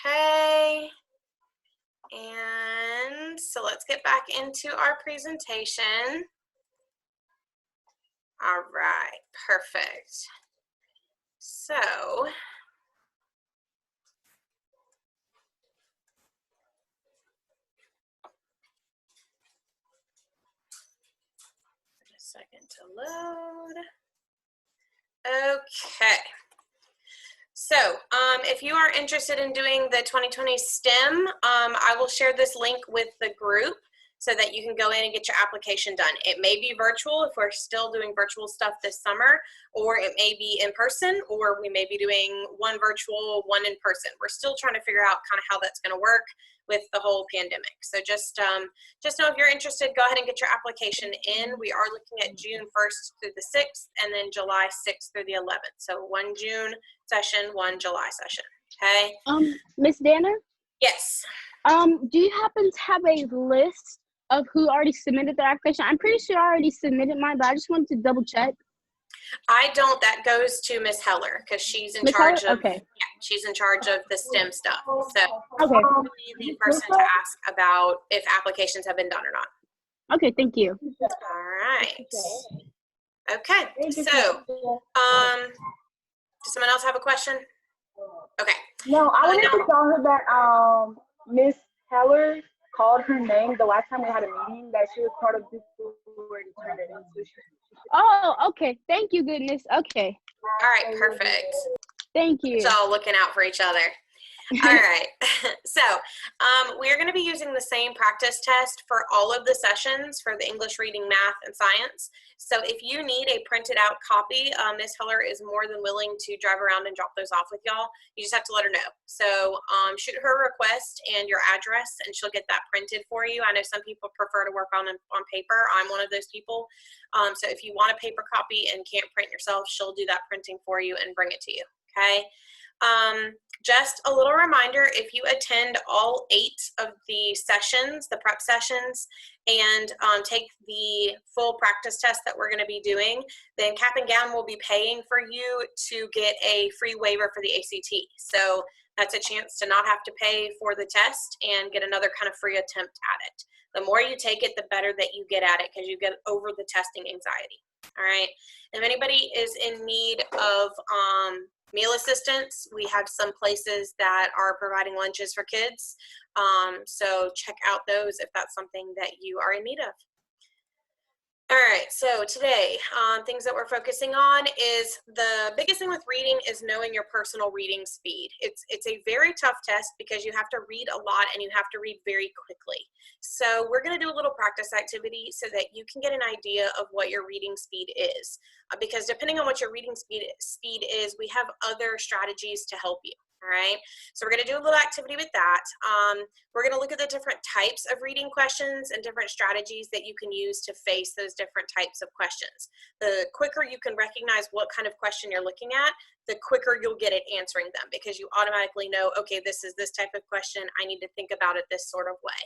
Okay. And so let's get back into our presentation. All right, perfect. So, a second to load. Okay. So if you are interested in doing the 2020 STEM, I will share this link with the group so that you can go in and get your application done. It may be virtual if we're still doing virtual stuff this summer, or it may be in person, or we may be doing one virtual, one in person. We're still trying to figure out kind of how that's going to work with the whole pandemic. So just know if you're interested, go ahead and get your application in. We are looking at June 1st through the 6th, and then July 6th through the 11th. So 1 June session, 1 July session. Okay. Miss Dana? Yes. Do you happen to have a list of who already submitted their application? I'm pretty sure I already submitted mine, but I just wanted to double check. I don't. That goes to Miss Heller because she's in charge of. Okay. Yeah, she's in charge of the STEM stuff. So okay, the person to ask about if applications have been done or not. Okay, thank you. All right. Okay. So, does someone else have a question? Okay. No, I wanted to tell her that Miss Heller called her name the last time we had a meeting, that she was part of people who were to turn it in. Oh, okay. Thank you, goodness. Okay. All right, perfect. Thank you. It's all looking out for each other. All right. So we're going to be using the same practice test for all of the sessions for the English, reading, math, and science. So if you need a printed out copy, Ms. Heller is more than willing to drive around and drop those off with y'all. You just have to let her know. So shoot her a request and your address, and she'll get that printed for you. I know some people prefer to work on paper. I'm one of those people. So if you want a paper copy and can't print yourself, she'll do that printing for you and bring it to you. Okay. Just a little reminder, if you attend all 8 of the sessions, the prep sessions, and take the full practice test that we're going to be doing, then CAP&GOWN will be paying for you to get a free waiver for the ACT. So that's a chance to not have to pay for the test and get another kind of free attempt at it. The more you take it, the better that you get at it, because you get over the testing anxiety. All right. If anybody is in need of meal assistance, we have some places that are providing lunches for kids. So check out those if that's something that you are in need of. All right, so today, things that we're focusing on is the biggest thing with reading is knowing your personal reading speed. It's a very tough test because you have to read a lot and you have to read very quickly. So we're going to do a little practice activity so that you can get an idea of what your reading speed is. Because depending on what your reading speed is, we have other strategies to help you. All right, so we're going to do a little activity with that. We're going to look at the different types of reading questions and different strategies that you can use to face those different types of questions. The quicker you can recognize what kind of question you're looking at, the quicker you'll get at answering them, because you automatically know, okay, this is this type of question. I need to think about it this sort of way.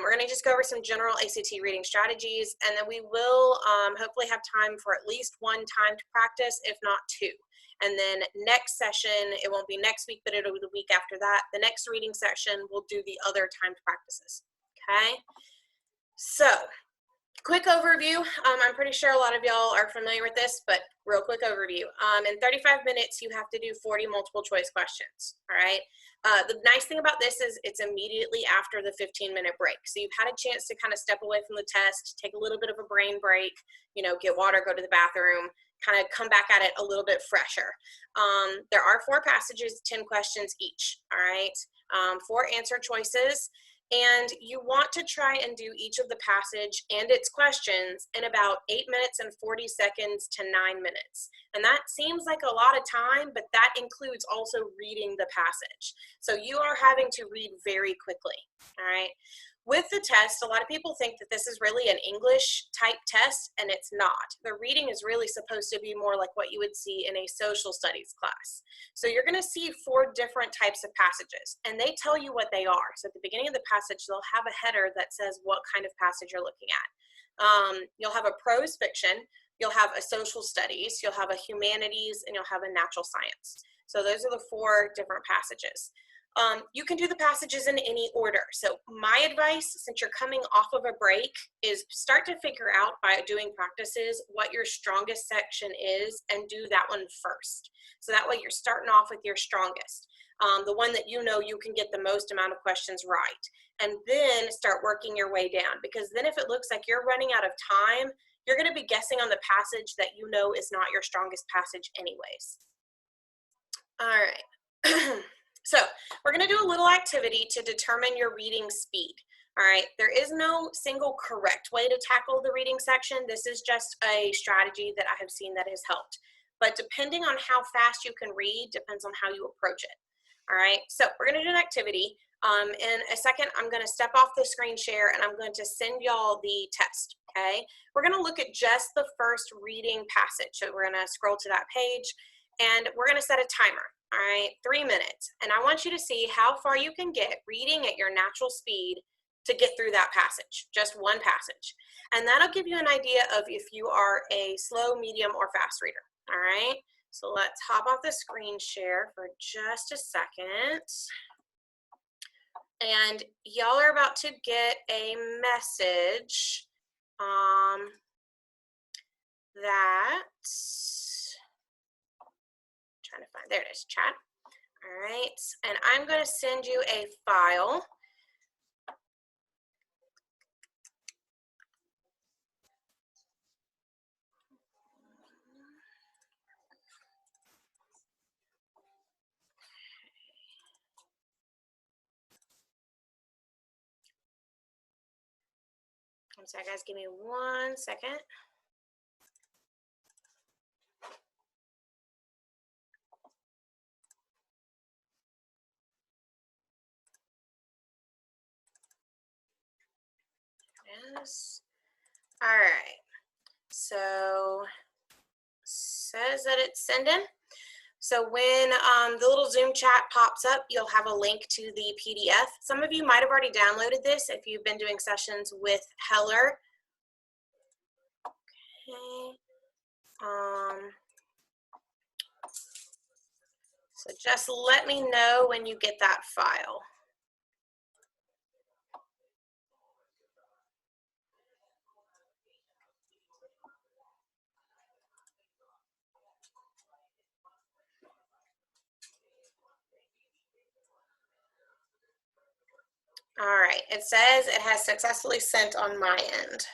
We're going to just go over some general ACT reading strategies, and then we will hopefully have time for at least one timed practice, if not 2. And then next session, it won't be next week, but it'll be the week after that. The next reading session, we'll do the other timed practices, okay? So, quick overview. I'm pretty sure a lot of y'all are familiar with this, but real quick overview. In 35 minutes, you have to do 40 multiple choice questions, all right? The nice thing about this is it's immediately after the 15-minute break. So you've had a chance to kind of step away from the test, take a little bit of a brain break, you know, get water, go to the bathroom, kind of come back at it a little bit fresher. There are 4 passages, 10 questions each, all right? 4 answer choices. And you want to try and do each of the passage and its questions in about 8 minutes and 40 seconds to 9 minutes. And that seems like a lot of time, but that includes also reading the passage. So you are having to read very quickly, all right? With the test, a lot of people think that this is really an English type test, and it's not. The reading is really supposed to be more like what you would see in a social studies class. So you're going to see 4 different types of passages, and they tell you what they are. So at the beginning of the passage, they'll have a header that says what kind of passage you're looking at. You'll have a prose fiction, you'll have a social studies, you'll have a humanities, and you'll have a natural science. So those are the 4 different passages. You can do the passages in any order. So my advice, since you're coming off of a break, is start to figure out by doing practices what your strongest section is and do that one first. So that way you're starting off with your strongest, the one that you know you can get the most amount of questions right. And then start working your way down, because then if it looks like you're running out of time, you're going to be guessing on the passage that you know is not your strongest passage anyways. All right. So we're going to do a little activity to determine your reading speed. All right, there is no single correct way to tackle the reading section. This is just a strategy that I have seen that has helped. But depending on how fast you can read depends on how you approach it. All right, so we're going to do an activity. In a second, I'm going to step off the screen share and I'm going to send y'all the test, okay? We're going to look at just the first reading passage. So we're going to scroll to that page and we're going to set a timer. All right, 3 minutes. And I want you to see how far you can get reading at your natural speed to get through that passage, just one passage. And that'll give you an idea of if you are a slow, medium, or fast reader. All right, so let's hop off the screen share for just a second. And y'all are about to get a message that, trying to find, there it is, chat. All right, and I'm going to send you a file. I'm sorry, guys, give me 1 second. Yes. All right. So says that it's sending. So when the little Zoom chat pops up, you'll have a link to the PDF. Some of you might have already downloaded this if you've been doing sessions with Heller. Okay. So just let me know when you get that file. All right, it says it has successfully sent on my end.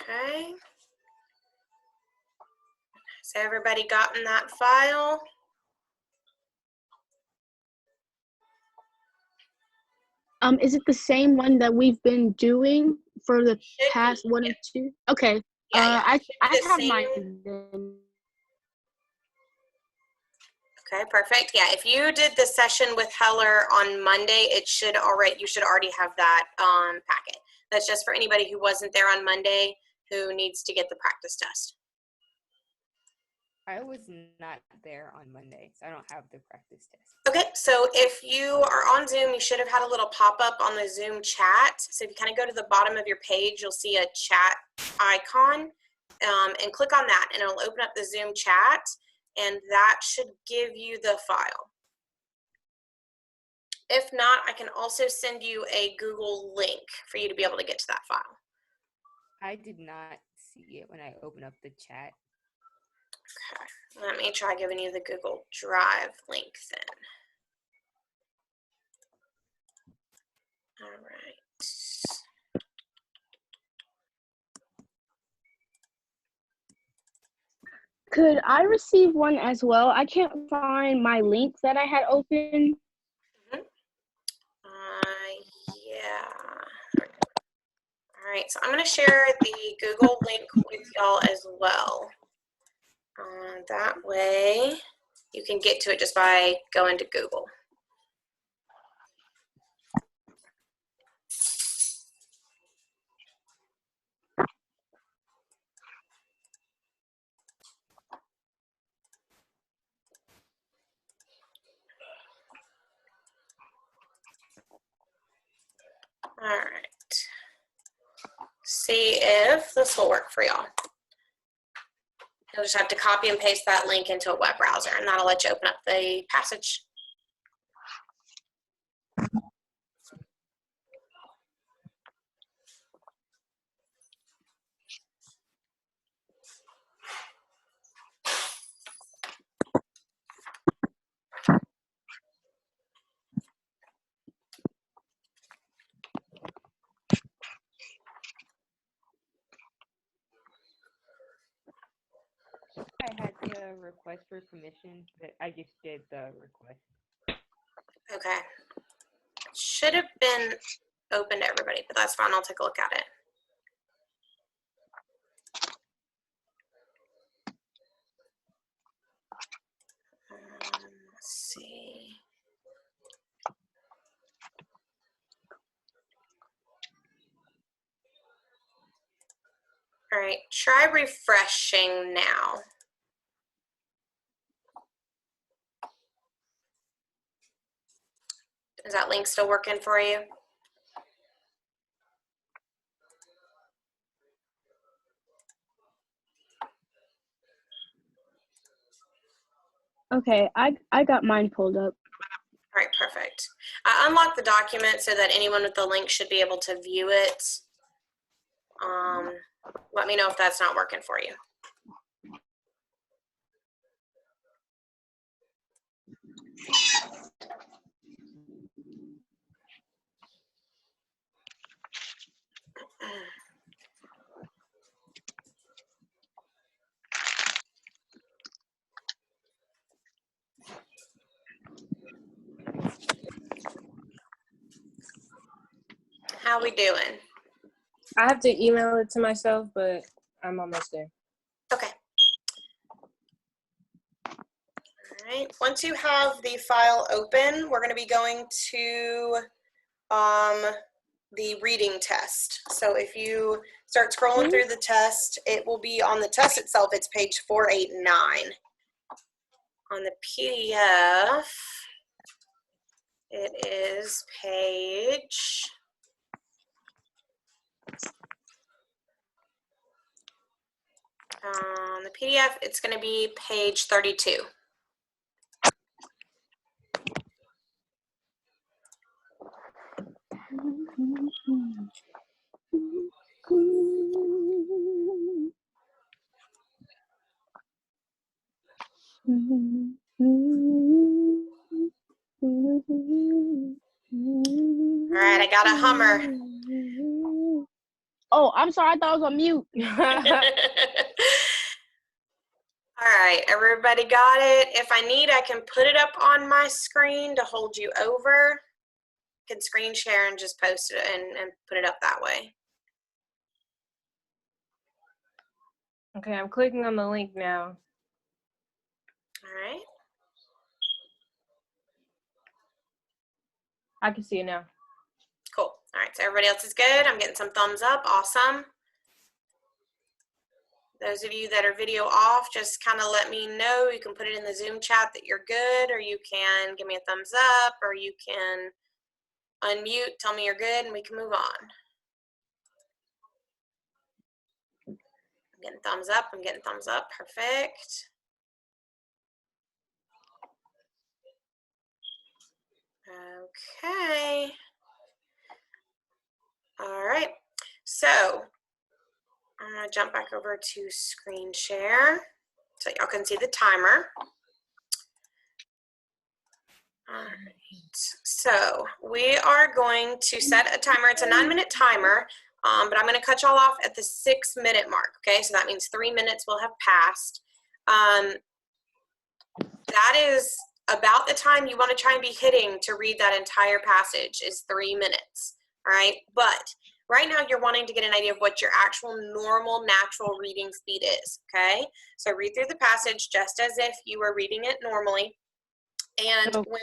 Okay. Has everybody gotten that file? Is it the same one that we've been doing for the past one or two? Okay. Yeah, I have same. mine then. Okay, perfect. Yeah, if you did the session with Heller on Monday, you should already have that packet. That's just for anybody who wasn't there on Monday who needs to get the practice test. I was not there on Monday, so I don't have the practice test. Okay, so if you are on Zoom, you should have had a little pop-up on the Zoom chat. So if you kind of go to the bottom of your page, you'll see a chat icon and click on that and it'll open up the Zoom chat and that should give you the file. If not, I can also send you a Google link for you to be able to get to that file. I did not see it when I opened up the chat. Okay, let me try giving you the Google Drive link then. All right. Could I receive one as well? I can't find my link that I had open. Yeah. All right, so I'm going to share the Google link with y'all as well. That way you can get to it just by going to Google. All right. see if this will work for y'all. You'll just have to copy and paste that link into a web browser, and that'll let you open up the passage. I had to request for permission, but I just did the request. Okay. It should have been open to everybody, but that's fine. I'll take a look at it. Let's see. All right, try refreshing now. Is that link still working for you? Okay, I got mine pulled up. All right, perfect. I unlocked the document so that anyone with the link should be able to view it. Let me know if that's not working for you. How we doing? I have to email it to myself, but I'm almost there. Okay. All right. Once you have the file open, we're going to be going to the reading test. So if you start scrolling through the test, it will be on the test itself. It's page 489. On the PDF, it is page the PDF, it's going to be page 32. All right, I got a Hummer. Oh, I'm sorry, I thought I was on mute. All right, everybody got it? If I need, I can put it up on my screen to hold you over. I can screen share and just post it and put it up that way. Okay, I'm clicking on the link now. All right. I can see it now. Cool. All right, so everybody else is good. I'm getting some thumbs up. Awesome. Those of you that are video off, just kind of let me know. You can put it in the Zoom chat that you're good, or you can give me a thumbs up, or you can unmute, tell me you're good, and we can move on. I'm getting thumbs up. I'm getting thumbs up. Perfect. Okay. All right. So I'm going to jump back over to screen share so y'all can see the timer. All right. So we are going to set a timer. It's a 9-minute timer, but I'm going to cut y'all off at the 6-minute mark. Okay, so that means 3 minutes will have passed. That is about the time you want to try and be hitting to read that entire passage is 3 minutes. All right, but right now you're wanting to get an idea of what your actual normal natural reading speed is. Okay, so read through the passage just as if you were reading it normally. And when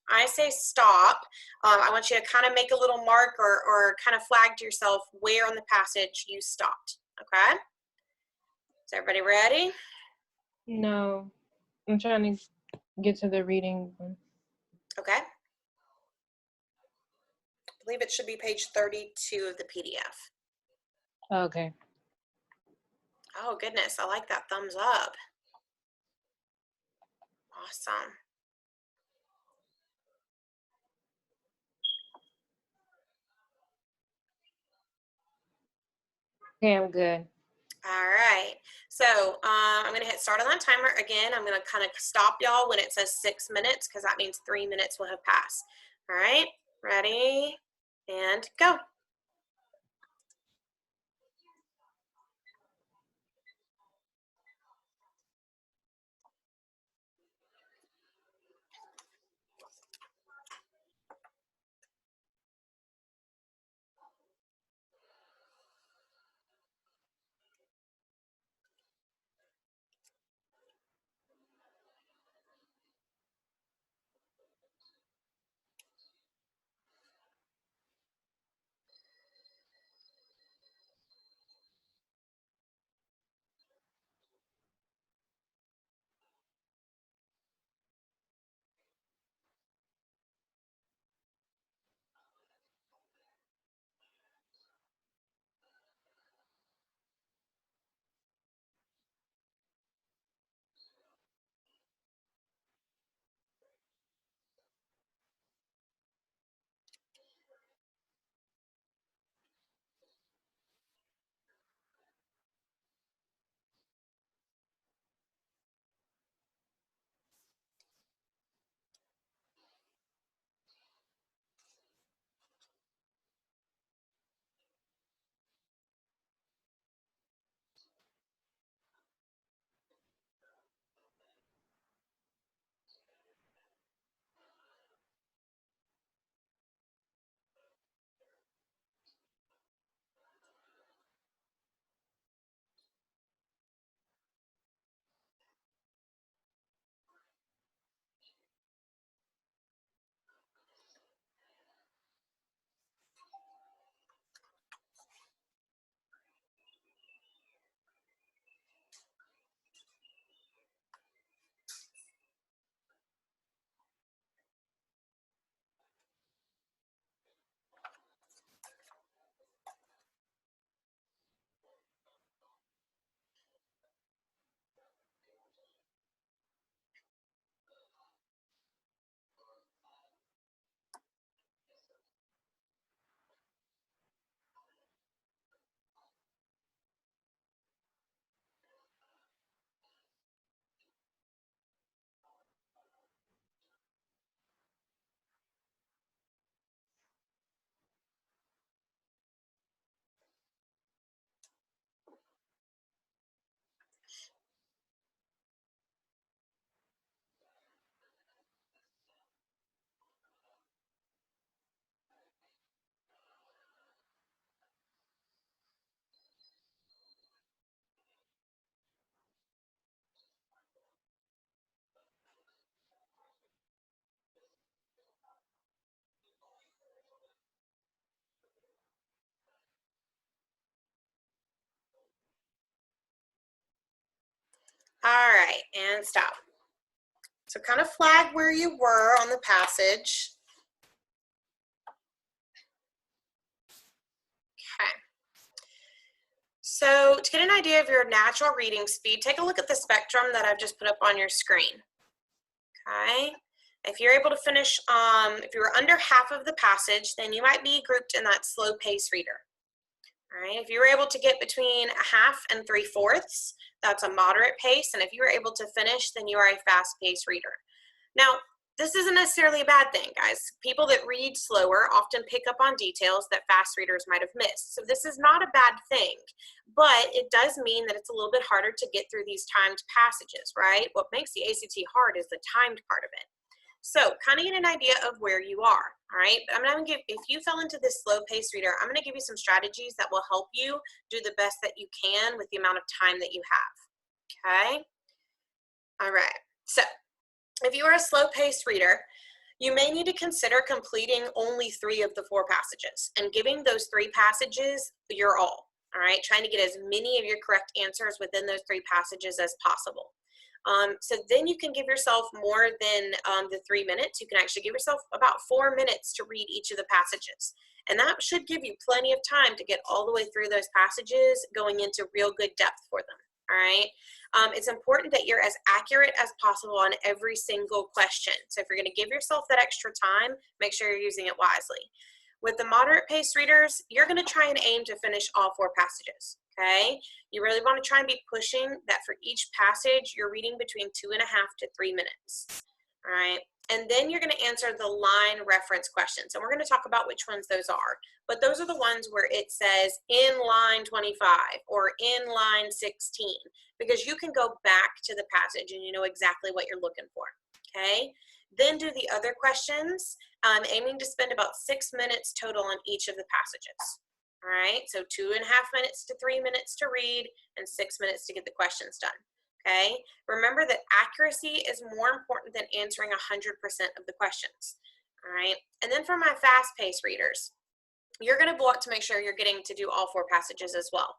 I say stop, I want you to kind of make a little mark or kind of flag to yourself where on the passage you stopped, okay? Is everybody ready? No, I'm trying to get to the reading one. Okay. I believe it should be page 32 of the PDF. Okay. Oh, goodness. I like that thumbs up. Awesome. Okay, I'm good. All right. So I'm going to hit start on that timer. Again, I'm going to kind of stop y'all when it says 6 minutes because that means 3 minutes will have passed. All right. Ready and go. All right, and stop. So kind of flag where you were on the passage. Okay. So to get an idea of your natural reading speed, take a look at the spectrum that I've just put up on your screen. Okay. If you're able to finish, if you were under half of the passage, then you might be grouped in that slow pace reader. All right. If you were able to get between a half and 3/4, that's a moderate pace. And if you were able to finish, then you are a fast paced reader. Now, this isn't necessarily a bad thing, guys. People that read slower often pick up on details that fast readers might have missed. So this is not a bad thing, but it does mean that it's a little bit harder to get through these timed passages, right? What makes the ACT hard is the timed part of it. So kind of get an idea of where you are, all right? But I'm going to give, if you fell into this slow pace reader, I'm going to give you some strategies that will help you do the best that you can with the amount of time that you have, okay? All right, so if you are a slow-paced reader, you may need to consider completing only 3 of the 4 passages and giving those 3 passages your all right? Trying to get as many of your correct answers within those 3 passages as possible. So then you can give yourself more than the 3 minutes. You can actually give yourself about 4 minutes to read each of the passages. And that should give you plenty of time to get all the way through those passages, going into real good depth for them, all right? It's important that you're as accurate as possible on every single question. So if you're going to give yourself that extra time, make sure you're using it wisely. With the moderate pace readers, you're going to try and aim to finish all 4 passages, okay? You really want to try and be pushing that for each passage, you're reading between 2.5 to 3 minutes, all right? And then you're going to answer the line reference questions. And we're going to talk about which ones those are. But those are the ones where it says in line 25 or in line 16, because you can go back to the passage and you know exactly what you're looking for, okay? Then do the other questions, aiming to spend about 6 minutes total on each of the passages, all right? So 2.5 minutes to 3 minutes to read and 6 minutes to get the questions done. Okay, remember that accuracy is more important than answering 100% of the questions, all right? And then for my fast-paced readers, you're going to want to make sure you're getting to do all 4 passages as well.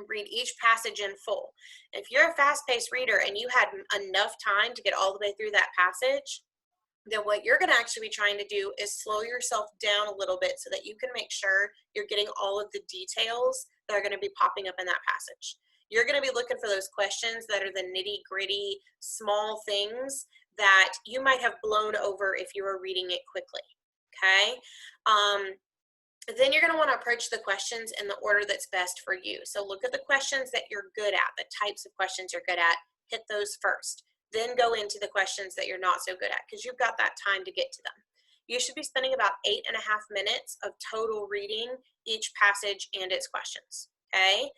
Read each passage in full. If you're a fast-paced reader and you had enough time to get all the way through that passage, then what you're going to actually be trying to do is slow yourself down a little bit so that you can make sure you're getting all of the details that are going to be popping up in that passage. You're going to be looking for those questions that are the nitty-gritty, small things that you might have blown over if you were reading it quickly, okay? Then you're going to want to approach the questions in the order that's best for you. So look at the questions that you're good at, the types of questions you're good at, hit those first. Then go into the questions that you're not so good at because you've got that time to get to them. You should be spending about 8.5 minutes of total reading each passage and its questions, okay?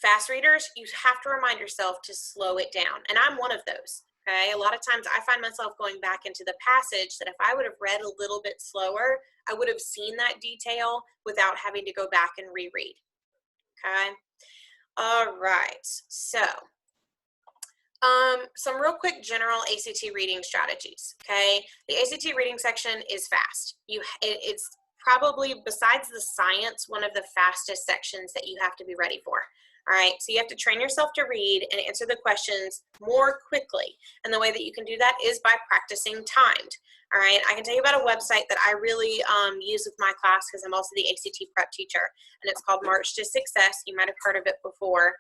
Fast readers, you have to remind yourself to slow it down. And I'm one of those, okay? A lot of times I find myself going back into the passage that if I would have read a little bit slower, I would have seen that detail without having to go back and reread, okay? All right, so some real quick general ACT reading strategies, okay? The ACT reading section is fast. It's probably, besides the science, one of the fastest sections that you have to be ready for. All right, so you have to train yourself to read and answer the questions more quickly. And the way that you can do that is by practicing timed. All right, I can tell you about a website that I really use with my class because I'm also the ACT prep teacher, and it's called March to Success. You might have heard of it before.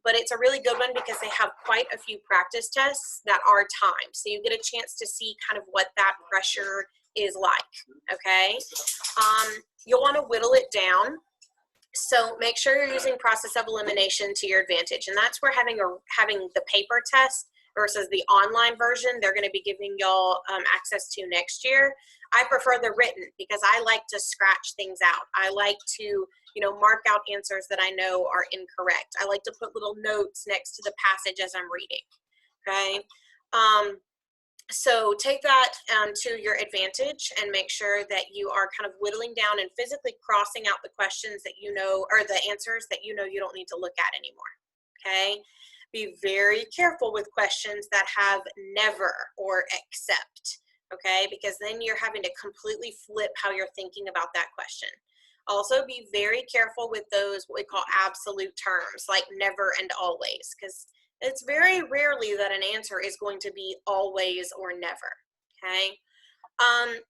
But it's a really good one because they have quite a few practice tests that are timed. So you get a chance to see kind of what that pressure is like, okay? You'll want to whittle it down. So make sure you're using process of elimination to your advantage. And that's where having the paper test versus the online version they're going to be giving y'all access to next year. I prefer the written because I like to scratch things out. I like to, mark out answers that I know are incorrect. I like to put little notes next to the passage as I'm reading, okay? So take that to your advantage and make sure that you are kind of whittling down and physically crossing out the questions that you know, or the answers that you know you don't need to look at anymore, okay? Be very careful with questions that have never or except, okay? Because then you're having to completely flip how you're thinking about that question. Also be very careful with those what we call absolute terms like never and always, because it's very rarely that an answer is going to be always or never, okay?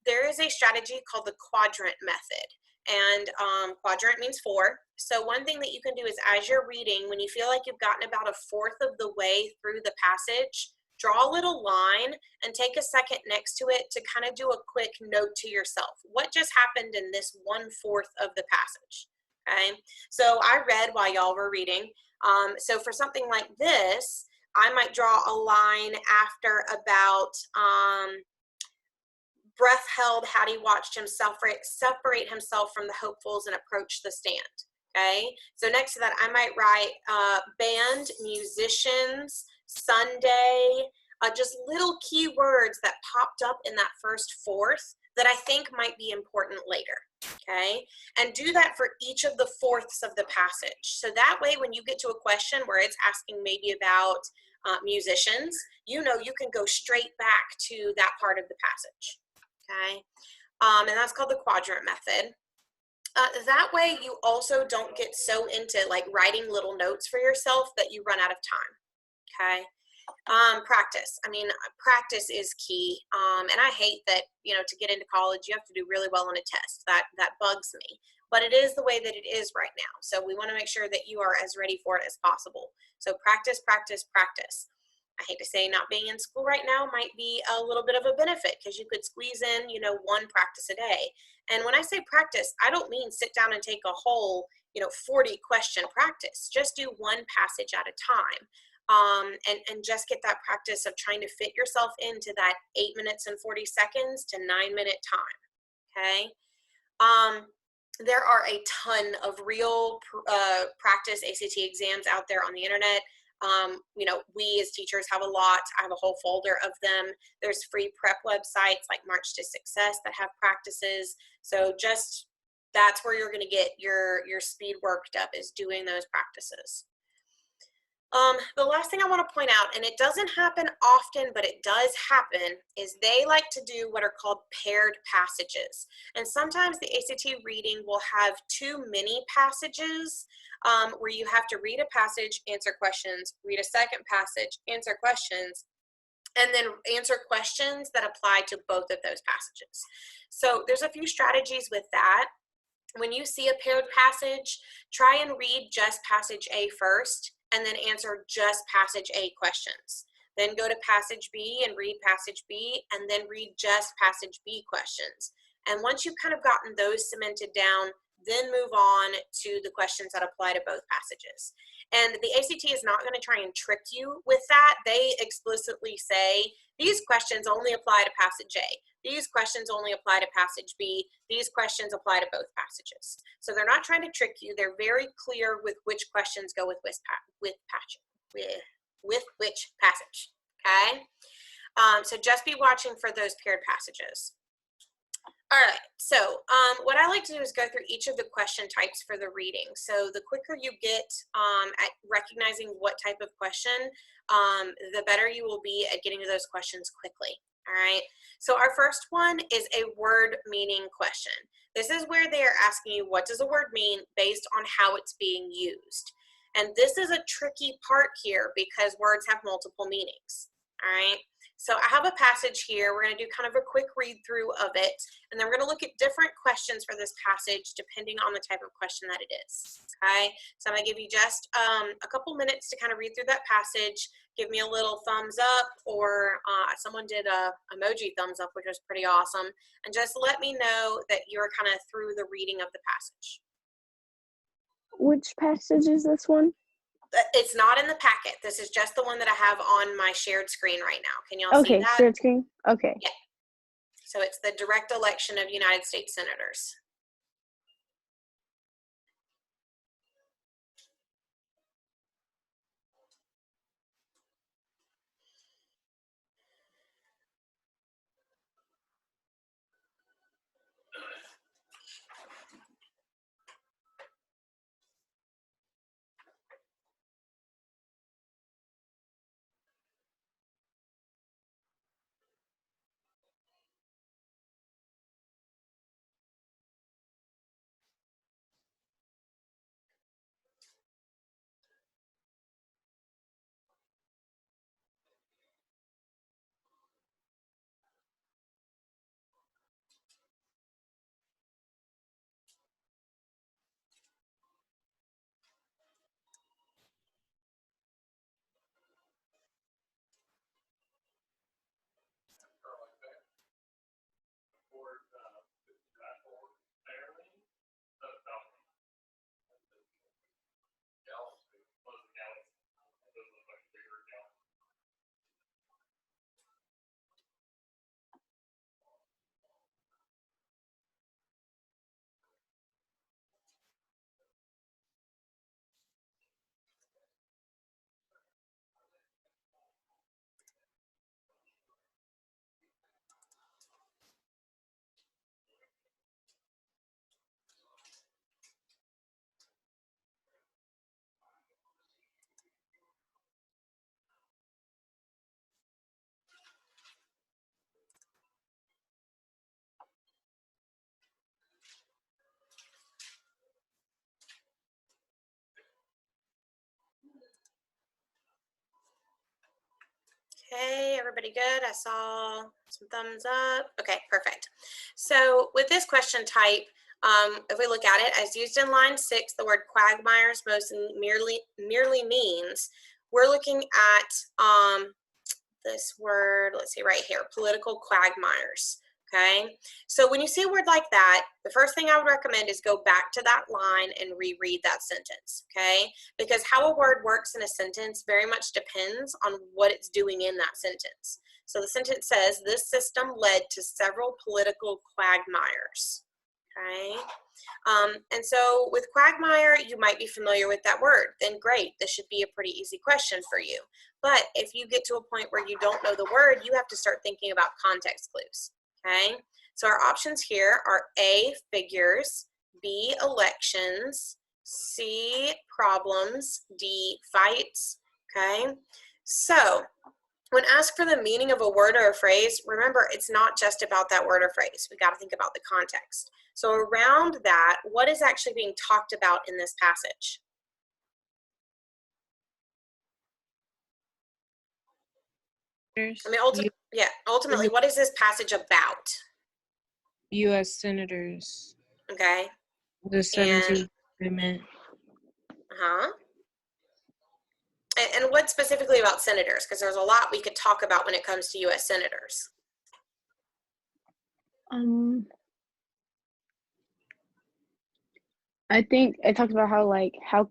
There is a strategy called the quadrant method, and quadrant means 4. So one thing that you can do is as you're reading, when you feel like you've gotten about 1/4 of the way through the passage, draw a little line and take a second next to it to kind of do a quick note to yourself. What just happened in this 1/4 of the passage, okay? So I read while y'all were reading. So for something like this, I might draw a line after about breath held, had he watched him separate himself from the hopefuls and approach the stand, okay? So next to that, I might write band, musicians, Sunday, just little key words that popped up in that first 1/4 that I think might be important later, okay? And do that for each of the 4ths of the passage. So that way, when you get to a question where it's asking maybe about musicians, you can go straight back to that part of the passage, okay? And that's called the quadrant method. That way, you also don't get so into like writing little notes for yourself that you run out of time, okay? Practice. I mean, practice is key. And I hate that, to get into college, you have to do really well on a test. That bugs me. But it is the way that it is right now. So we want to make sure that you are as ready for it as possible. So practice, practice, practice. I hate to say not being in school right now might be a little bit of a benefit because you could squeeze in, one practice a day. And when I say practice, I don't mean sit down and take a whole, 40 question practice. Just do one passage at a time. And just get that practice of trying to fit yourself into that 8 minutes and 40 seconds to 9-minute time. Okay. There are a ton of real practice ACT exams out there on the internet. We as teachers have a lot. I have a whole folder of them. There's free prep websites like March to Success that have practices. So just that's where you're going to get your speed worked up, is doing those practices. The last thing I want to point out, and it doesn't happen often, but it does happen, is they like to do what are called paired passages. And sometimes the ACT reading will have too many passages where you have to read a passage, answer questions, read a second passage, answer questions, and then answer questions that apply to both of those passages. So there's a few strategies with that. When you see a paired passage, try and read just passage A first, and then answer just passage A questions. Then go to passage B and read passage B, and then read just passage B questions. And once you've kind of gotten those cemented down, then move on to the questions that apply to both passages. And the ACT is not going to try and trick you with that. They explicitly say, these questions only apply to passage A. These questions only apply to passage B. These questions apply to both passages. So they're not trying to trick you. They're very clear with which questions go with which passage, okay? So just be watching for those paired passages. All right, so what I like to do is go through each of the question types for the reading. So the quicker you get at recognizing what type of question, the better you will be at getting to those questions quickly. All right, so our first one is a word meaning question. This is where they are asking you, what does a word mean based on how it's being used? And this is a tricky part here because words have multiple meanings. All right, so I have a passage here. We're going to do kind of a quick read through of it, and then we're going to look at different questions for this passage depending on the type of question that it is. Okay, so I'm going to give you just a couple minutes to kind of read through that passage. Give me a little thumbs up, or someone did a emoji thumbs up, which was pretty awesome, and just let me know that you're kind of through the reading of the passage. Which passage is this one? It's not in the packet. This is just the one that I have on my shared screen right now. Can y'all see that? Okay, shared screen. Okay. Yeah. So it's the direct election of United States senators. Okay, everybody good? I saw some thumbs up. Okay, perfect. So with this question type, if we look at it, as used in line 6, the word quagmires most merely means, we're looking at this word, let's see right here, political quagmires. Okay, so when you see a word like that, the first thing I would recommend is go back to that line and reread that sentence, okay? Because how a word works in a sentence very much depends on what it's doing in that sentence. So the sentence says, this system led to several political quagmires, okay? And so with quagmire, you might be familiar with that word. Then great, this should be a pretty easy question for you. But if you get to a point where you don't know the word, you have to start thinking about context clues. Okay, so our options here are A, figures, B, elections, C, problems, D, fights. Okay, so when asked for the meaning of a word or a phrase, remember, it's not just about that word or phrase. We got to think about the context. So around that, what is actually being talked about in this passage? I mean, ultimately, what is this passage about? U.S. senators. Okay. The 17th Amendment. And what specifically about senators? Because there's a lot we could talk about when it comes to U.S. senators. I think it talks about how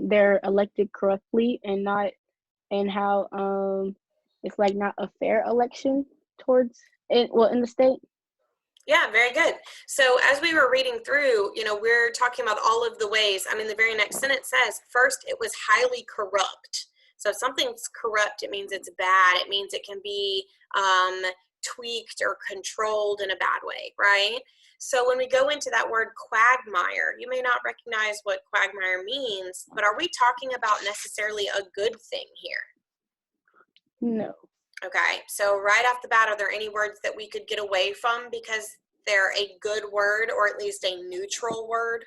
they're elected corruptly and not, and how it's like not a fair election towards it, well, in the state. Yeah, very good. So as we were reading through, we're talking about all of the ways. I mean, the very next sentence says, first, it was highly corrupt. So if something's corrupt, it means it's bad. It means it can be tweaked or controlled in a bad way, right? So when we go into that word quagmire, you may not recognize what quagmire means, but are we talking about necessarily a good thing here? No. Okay, so right off the bat, are there any words that we could get away from because they're a good word or at least a neutral word?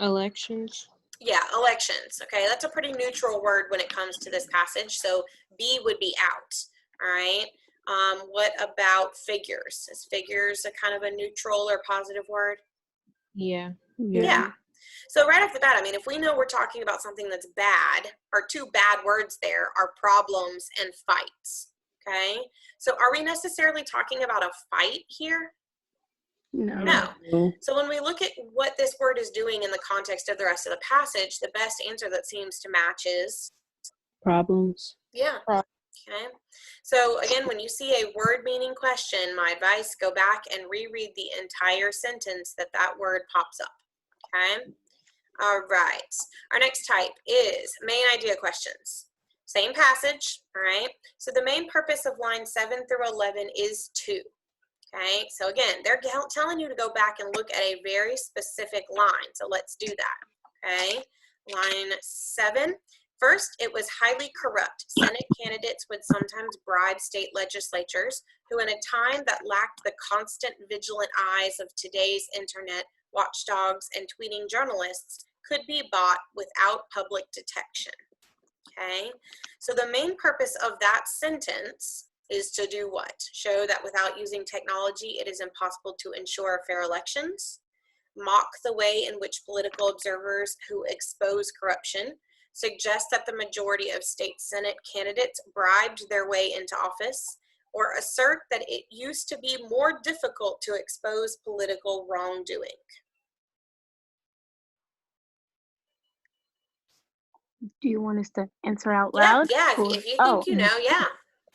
Elections. Yeah, elections. Okay, that's a pretty neutral word when it comes to this passage. So B would be out. All right. What about figures? Is figures a kind of a neutral or positive word? Yeah. Yeah. So right off the bat, I mean, if we know we're talking about something that's bad, our two bad words there are problems and fights. Okay. So are we necessarily talking about a fight here? No. So when we look at what this word is doing in the context of the rest of the passage, the best answer that seems to match is problems. Yeah. Okay. So again, when you see a word meaning question, my advice, go back and reread the entire sentence that word pops up. Okay. All right. Our next type is main idea questions. Same passage. All right. So the main purpose of line 7 through 11 is to. Okay, so again, they're telling you to go back and look at a very specific line. So let's do that. Okay, line 7. First, it was highly corrupt. Senate candidates would sometimes bribe state legislatures who, in a time that lacked the constant vigilant eyes of today's internet watchdogs and tweeting journalists, could be bought without public detection. Okay, so the main purpose of that sentence is to do what? Show that without using technology, it is impossible to ensure fair elections, mock the way in which political observers who expose corruption suggest that the majority of state Senate candidates bribed their way into office, or assert that it used to be more difficult to expose political wrongdoing. Do you want us to answer out loud? Yeah, if you think you know, yeah.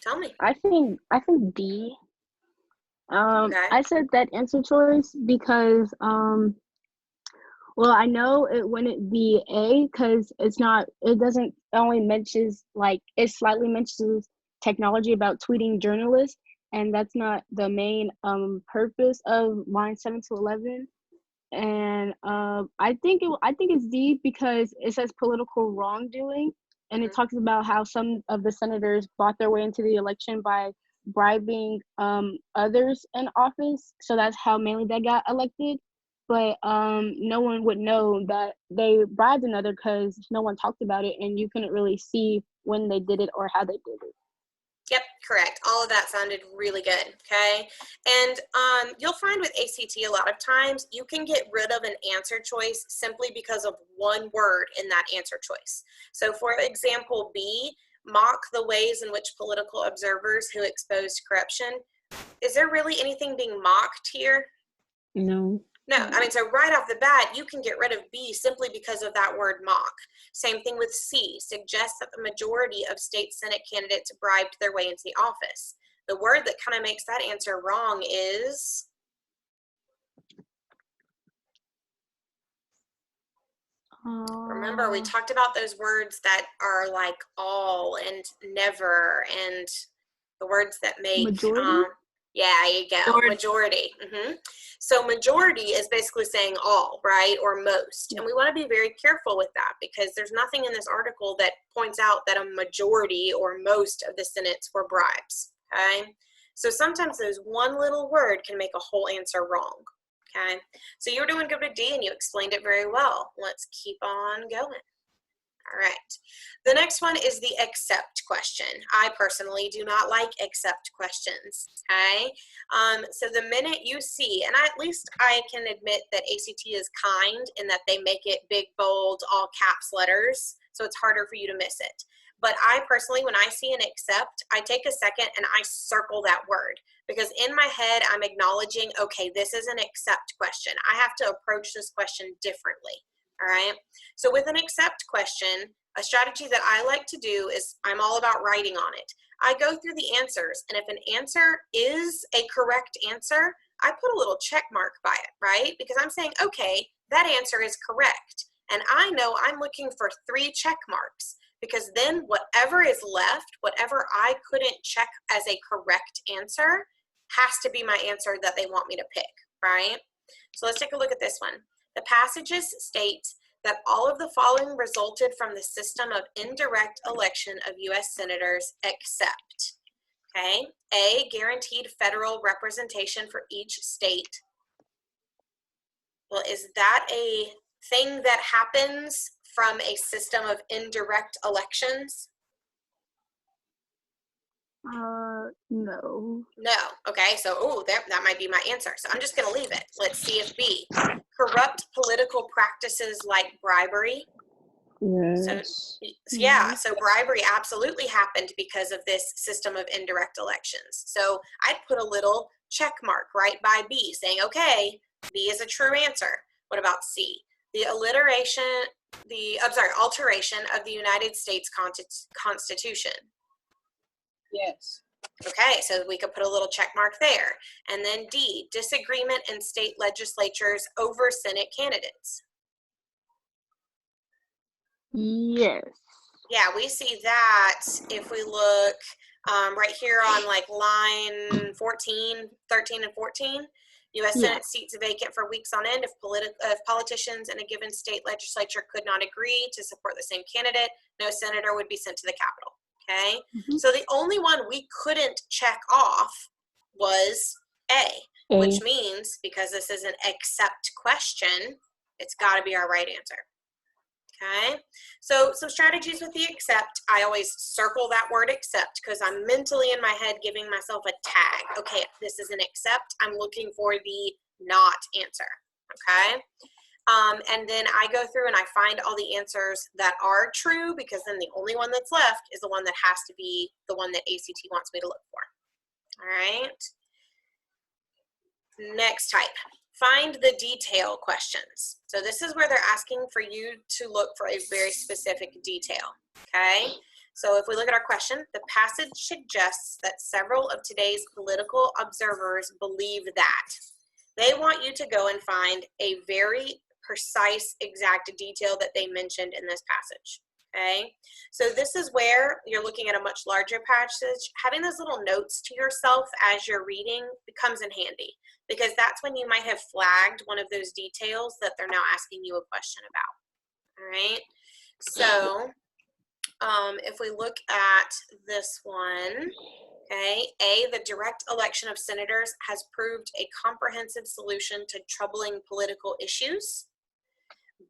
Tell me. I think D. Okay. I said that answer choice because well, I know it wouldn't be A because it doesn't only mentions, like, it slightly mentions technology about tweeting journalists, and that's not the main purpose of line 7 to 11. And I think it's D because it says political wrongdoing, and it talks about how some of the senators bought their way into the election by bribing others in office. So that's how mainly they got elected. But no one would know that they bribed another because no one talked about it, and you couldn't really see when they did it or how they did it. Yep, correct. All of that sounded really good, okay? And you'll find with ACT a lot of times you can get rid of an answer choice simply because of one word in that answer choice. So for example, B, mock the ways in which political observers who exposed corruption. Is there really anything being mocked here? No. No, I mean, so right off the bat, you can get rid of B simply because of that word mock. Same thing with C, suggests that the majority of state Senate candidates bribed their way into the office. The word that kind of makes that answer wrong is, remember we talked about those words that are like all and never and the words that make, majority? yeah, there you go, majority. So majority is basically saying all, right, or most. And we want to be very careful with that because there's nothing in this article that points out that a majority or most of the Senate's were bribes, okay? So sometimes those one little word can make a whole answer wrong, okay? So you were doing good with D and you explained it very well. Let's keep on going. All right. The next one is the accept question. I personally do not like accept questions, okay? So the minute you see, and at least I can admit that ACT is kind in that they make it big, bold, all caps letters, so it's harder for you to miss it. But I personally, when I see an accept, I take a second and I circle that word because in my head, I'm acknowledging, okay, this is an accept question. I have to approach this question differently. All right, so with an accept question, a strategy that I like to do is I'm all about writing on it. I go through the answers, and if an answer is a correct answer, I put a little check mark by it, right? Because I'm saying, okay, that answer is correct. And I know I'm looking for 3 check marks because then whatever is left, whatever I couldn't check as a correct answer, has to be my answer that they want me to pick, right? So let's take a look at this one. The passages state that all of the following resulted from the system of indirect election of U.S. senators except, okay, A, guaranteed federal representation for each state. Well, is that a thing that happens from a system of indirect elections? No. No. Okay, so that might be my answer. So I'm just going to leave it. Let's see if B, corrupt political practices like bribery. Yes. So yeah, so bribery absolutely happened because of this system of indirect elections. So I'd put a little check mark right by B saying, okay, B is a true answer. What about C? The alteration of the United States Constitution. Yes. Okay, so we could put a little check mark there. And then D, disagreement in state legislatures over Senate candidates. Yes. Yeah, we see that if we look right here on like line 13 and 14. U.S. Senate seats vacant for weeks on end if politicians in a given state legislature could not agree to support the same candidate, no senator would be sent to the Capitol. Okay, so the only one we couldn't check off was A, which means because this is an accept question, it's got to be our right answer. Okay, so some strategies with the accept, I always circle that word accept because I'm mentally in my head giving myself a tag. Okay, this is an accept. I'm looking for the not answer. Okay. And then I go through and I find all the answers that are true because then the only one that's left is the one that has to be the one that ACT wants me to look for. All right. Next type, find the detail questions. So this is where they're asking for you to look for a very specific detail. Okay. So if we look at our question, the passage suggests that several of today's political observers believe that. They want you to go and find a very precise, exact detail that they mentioned in this passage, okay? So this is where you're looking at a much larger passage. Having those little notes to yourself as you're reading becomes in handy because that's when you might have flagged one of those details that they're now asking you a question about, all right? So if we look at this one, okay, A, the direct election of senators has proved a comprehensive solution to troubling political issues.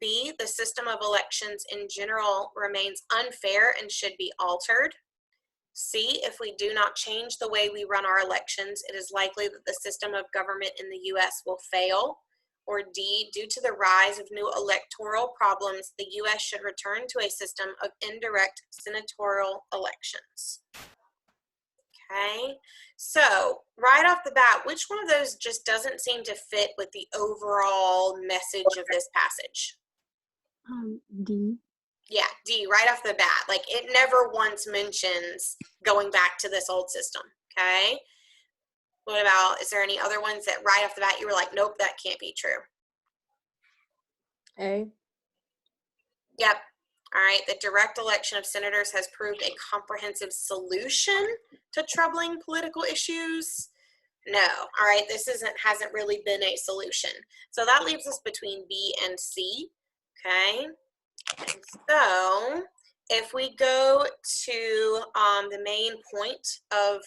B, the system of elections in general remains unfair and should be altered. C, if we do not change the way we run our elections, it is likely that the system of government in the U.S. will fail. Or D, due to the rise of new electoral problems, the U.S. should return to a system of indirect senatorial elections. Okay, so right off the bat, which one of those just doesn't seem to fit with the overall message of this passage? D. Yeah, D, right off the bat. Like, it never once mentions going back to this old system, okay? What about, is there any other ones that right off the bat you were like, nope, that can't be true? A. Yep. All right, the direct election of senators has proved a comprehensive solution to troubling political issues. No, all right, this hasn't really been a solution. So that leaves us between B and C, okay? And so if we go to the main point of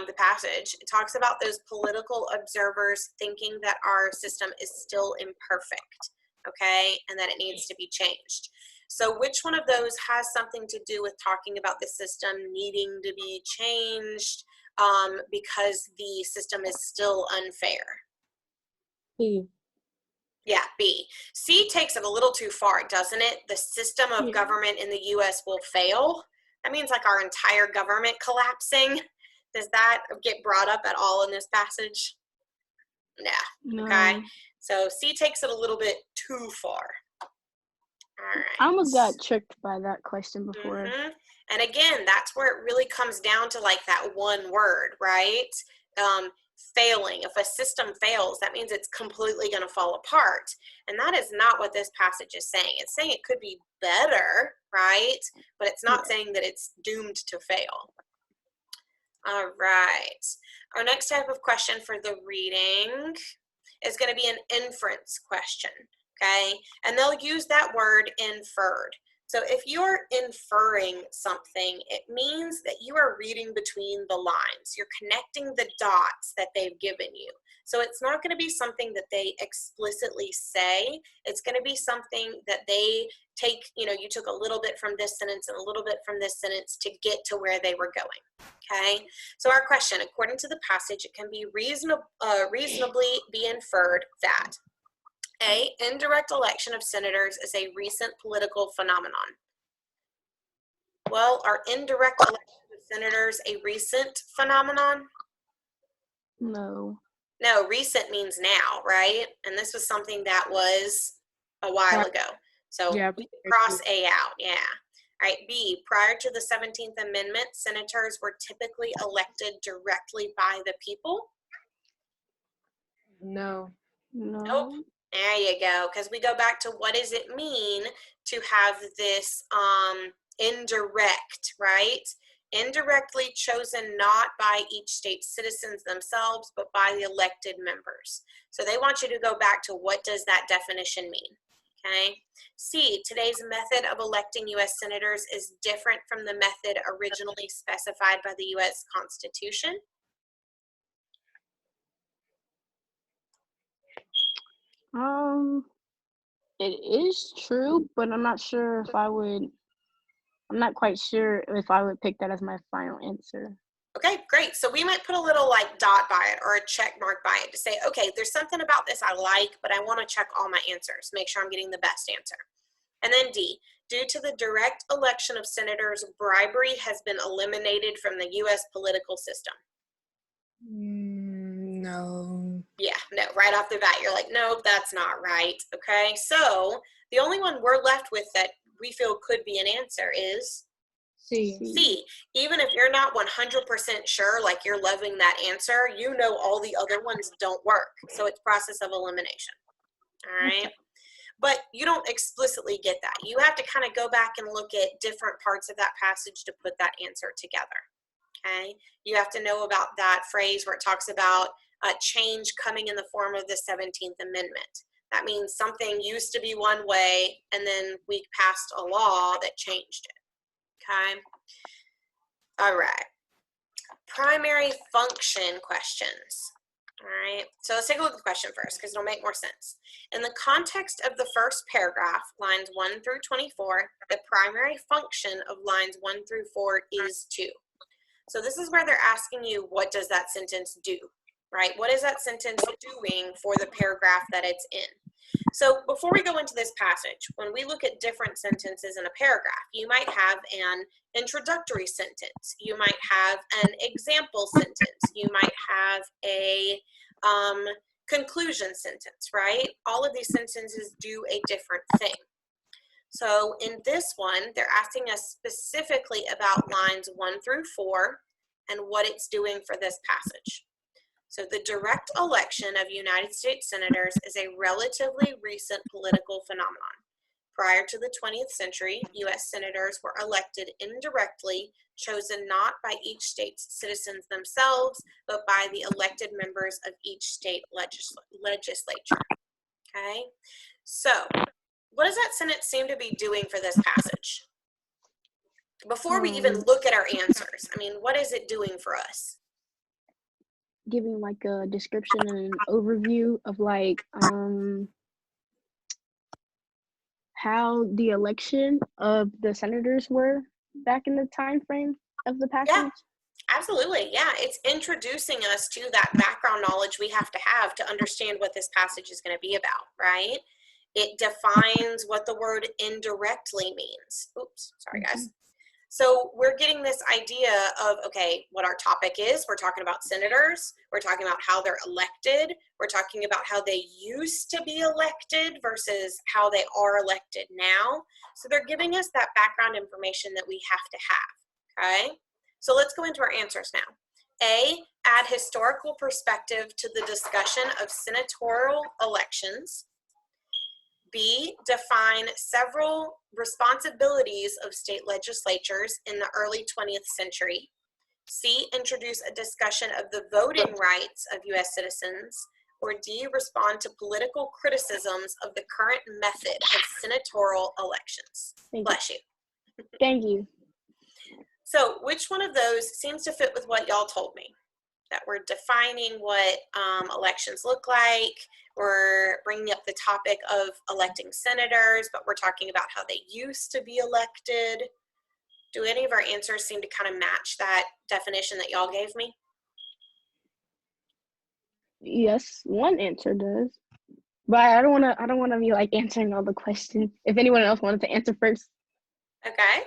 the passage, it talks about those political observers thinking that our system is still imperfect, okay, and that it needs to be changed. So which one of those has something to do with talking about the system needing to be changed because the system is still unfair? B. Yeah, B. C takes it a little too far, doesn't it? The system of government in the U.S. will fail. That means like our entire government collapsing. Does that get brought up at all in this passage? No. Okay. So C takes it a little bit too far. All right. I almost got tricked by that question before. And again, that's where it really comes down to like that one word, right? Failing. If a system fails, that means it's completely going to fall apart. And that is not what this passage is saying. It's saying it could be better, right? But it's not saying that it's doomed to fail. All right. Our next type of question for the reading is going to be an inference question, okay? And they'll use that word inferred. So if you're inferring something, it means that you are reading between the lines. You're connecting the dots that they've given you. So it's not going to be something that they explicitly say. It's going to be something that they take, you took a little bit from this sentence and a little bit from this sentence to get to where they were going, okay? So our question, according to the passage, it can be reasonably be inferred that A, indirect election of senators is a recent political phenomenon. Well, are indirect election of senators a recent phenomenon? No. No, recent means now, right? And this was something that was a while ago. So we can cross A out, yeah. All right, B, prior to the 17th Amendment, senators were typically elected directly by the people. No. Nope. There you go, because we go back to what does it mean to have this indirect, right? Indirectly chosen not by each state's citizens themselves, but by the elected members. So they want you to go back to what does that definition mean, okay? C, today's method of electing U.S. senators is different from the method originally specified by the U.S. Constitution. It is true, but I'm not sure if I'm not quite sure if I would pick that as my final answer. Okay, great. So we might put a little like dot by it or a check mark by it to say, okay, there's something about this I like, but I want to check all my answers, make sure I'm getting the best answer. And then D, due to the direct election of senators, bribery has been eliminated from the U.S. political system. No. Yeah, no, right off the bat, you're like, nope, that's not right. Okay, so the only one we're left with that we feel could be an answer is C. Even if you're not 100% sure, like you're loving that answer, you know all the other ones don't work. So it's process of elimination. All right. Okay. But you don't explicitly get that. You have to kind of go back and look at different parts of that passage to put that answer together. Okay. You have to know about that phrase where it talks about change coming in the form of the 17th Amendment. That means something used to be one way and then we passed a law that changed it. Okay. All right. Primary function questions. All right, so let's take a look at the question first because it'll make more sense. In the context of the first paragraph, lines 1 through 24, the primary function of lines 1 through 4 is to. So this is where they're asking you, what does that sentence do, right? What is that sentence doing for the paragraph that it's in? So before we go into this passage, when we look at different sentences in a paragraph, you might have an introductory sentence. You might have an example sentence. You might have a conclusion sentence, right? All of these sentences do a different thing. So in this one, they're asking us specifically about lines 1 through 4 and what it's doing for this passage. So the direct election of United States senators is a relatively recent political phenomenon. Prior to the 20th century, U.S. senators were elected indirectly, chosen not by each state's citizens themselves, but by the elected members of each state legislature. Okay, so what does that sentence seem to be doing for this passage? Before we even look at our answers, I mean, what is it doing for us? Giving like a description and an overview of like how the election of the senators were back in the time frame of the passage. Yeah, absolutely. Yeah, it's introducing us to that background knowledge we have to understand what this passage is going to be about, right? It defines what the word indirectly means. Oops, sorry guys. So we're getting this idea of, okay, what our topic is. We're talking about senators. We're talking about how they're elected. We're talking about how they used to be elected versus how they are elected now. So they're giving us that background information that we have to have, okay? So let's go into our answers now. A, add historical perspective to the discussion of senatorial elections. B, define several responsibilities of state legislatures in the early 20th century. C, introduce a discussion of the voting rights of U.S. citizens. Or D, respond to political criticisms of the current method of senatorial elections. Bless you. Thank you. So which one of those seems to fit with what y'all told me? That we're defining what elections look like. We're bringing up the topic of electing senators, but we're talking about how they used to be elected. Do any of our answers seem to kind of match that definition that y'all gave me? Yes, one answer does. But I don't want to be like answering all the questions. If anyone else wanted to answer first. Okay.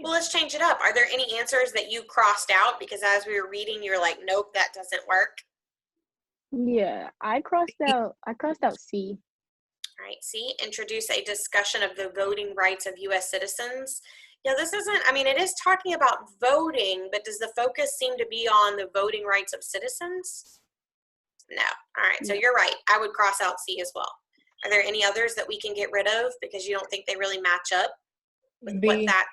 Well, let's change it up. Are there any answers that you crossed out because as we were reading, you're like, nope, that doesn't work? Yeah, I crossed out C. All right, C, introduce a discussion of the voting rights of U.S. citizens. Yeah, this isn't, I mean, it is talking about voting, but does the focus seem to be on the voting rights of citizens? No. All right, so you're right. I would cross out C as well. Are there any others that we can get rid of because you don't think they really match up with B. what that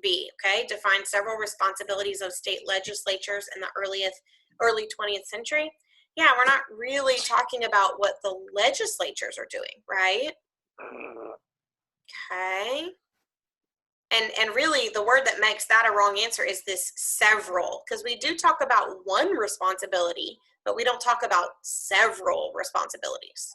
B, okay? Define several responsibilities of state legislatures in the early 20th century. Yeah, we're not really talking about what the legislatures are doing, right? Okay. And really the word that makes that a wrong answer is this several, because we do talk about one responsibility, but we don't talk about several responsibilities.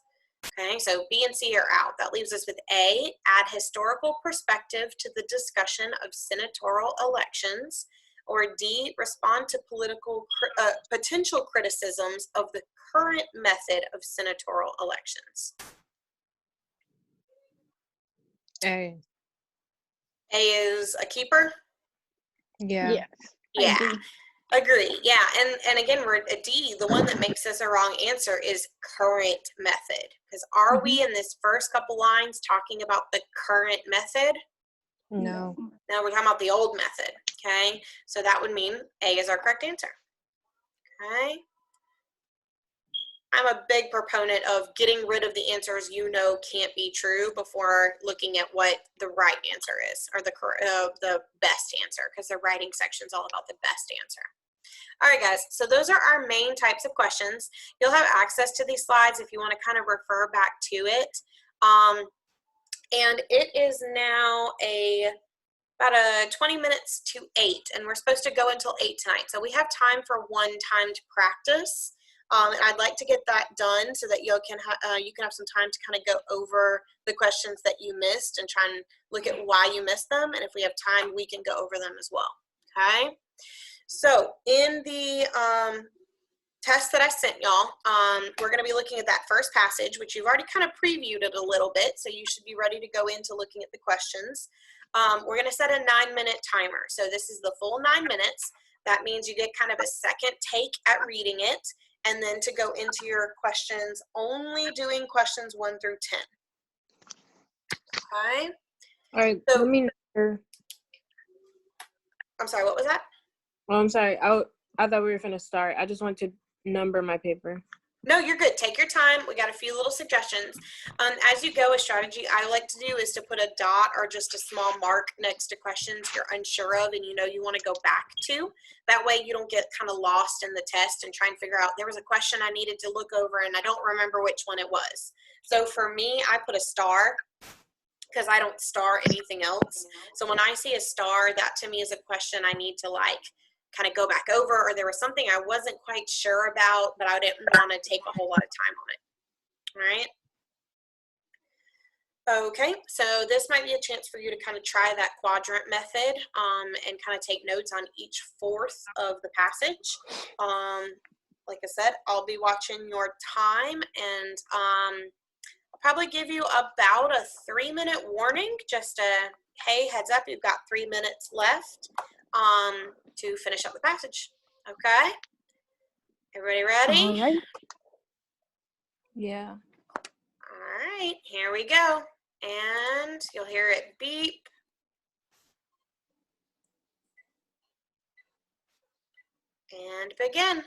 Okay, so B and C are out. That leaves us with A, add historical perspective to the discussion of senatorial elections, or D, respond to potential criticisms of the current method of senatorial elections. A. A is a keeper? Yeah. Yes. Yeah. Agree. Yeah, and again, we're at D. The one that makes this a wrong answer is current method. Because are we in this first couple lines talking about the current method? No. No, we're talking about the old method. Okay, so that would mean A is our correct answer. Okay. I'm a big proponent of getting rid of the answers you know can't be true before looking at what the right answer is, or the best answer, because the writing section is all about the best answer. All right, guys, so those are our main types of questions. You'll have access to these slides if you want to kind of refer back to it. And it is now a about 20 minutes to 8, and we're supposed to go until 8 tonight. So we have time for one timed practice. And I'd like to get that done so that you can have some time to kind of go over the questions that you missed and try and look at why you missed them. And if we have time, we can go over them as well. Okay. So in the test that I sent y'all, we're going to be looking at that first passage, which you've already kind of previewed it a little bit, so you should be ready to go into looking at the questions. We're going to set a 9-minute timer. So this is the full 9 minutes. That means you get kind of a second take at reading it, and then to go into your questions, only doing questions 1 through 10. Okay? All right, So, let me know. I'm sorry, what was that? Oh, I'm sorry. I thought we were finna start. I just want to number my paper. No, you're good. Take your time. We got a few little suggestions. As you go, a strategy I like to do is to put a dot or just a small mark next to questions you're unsure of and you know you want to go back to. That way you don't get kind of lost in the test and try and figure out there was a question I needed to look over and I don't remember which one it was. So for me, I put a star because I don't star anything else. So when I see a star, that to me is a question I need to kind of go back over, or there was something I wasn't quite sure about, but I didn't want to take a whole lot of time on it. All right. Okay, so this might be a chance for you to kind of try that quadrant method and kind of take notes on each fourth of the passage. Like I said, I'll be watching your time, and I'll probably give you about a 3-minute warning, just hey, heads up, you've got 3 minutes left to finish up the passage. Okay? Everybody ready? All right. Yeah. All right, here we go. And you'll hear it beep. And begin.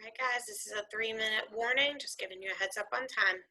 right, guys, this is a 3-minute warning, just giving you a heads up on time.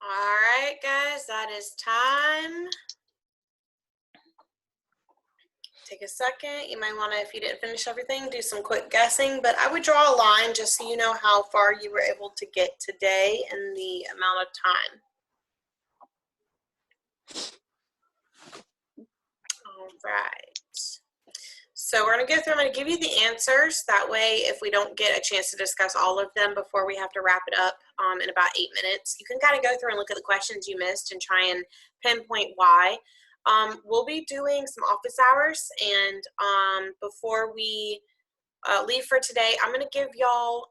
All right, guys, that is time. Take a second. You might want to, if you didn't finish everything, do some quick guessing, but I would draw a line just so you know how far you were able to get today and the amount of time. All right. So we're going to go through, I'm going to give you the answers. That way, if we don't get a chance to discuss all of them before we have to wrap it up in about 8 minutes, you can kind of go through and look at the questions you missed and try and pinpoint why. We'll be doing some office hours, and before we leave for today, I'm going to give y'all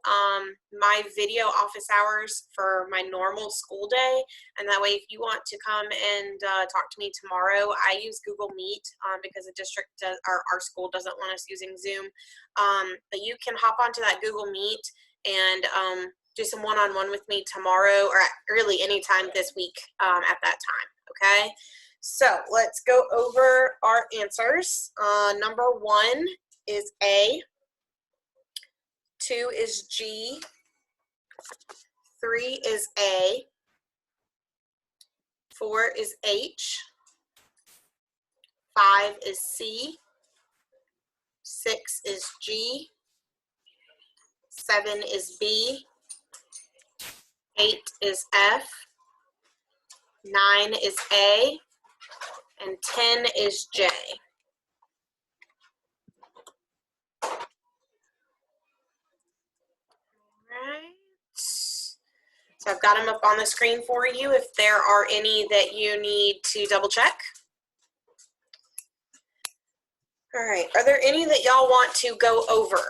my video office hours for my normal school day, and that way if you want to come and talk to me tomorrow, I use Google Meet because the district does, our school doesn't want us using Zoom, but you can hop onto that Google Meet and do some one-on-one with me tomorrow, or really anytime this week at that time, okay? So let's go over our answers. Number 1 is A. 2 is G, 3 is A, 4 is H, 5 is C, 6 is G, 7 is B, 8 is F, 9 is A, and 10 is J. Right. So I've got them up on the screen for you if there are any that you need to double check. All right, are there any that y'all want to go over?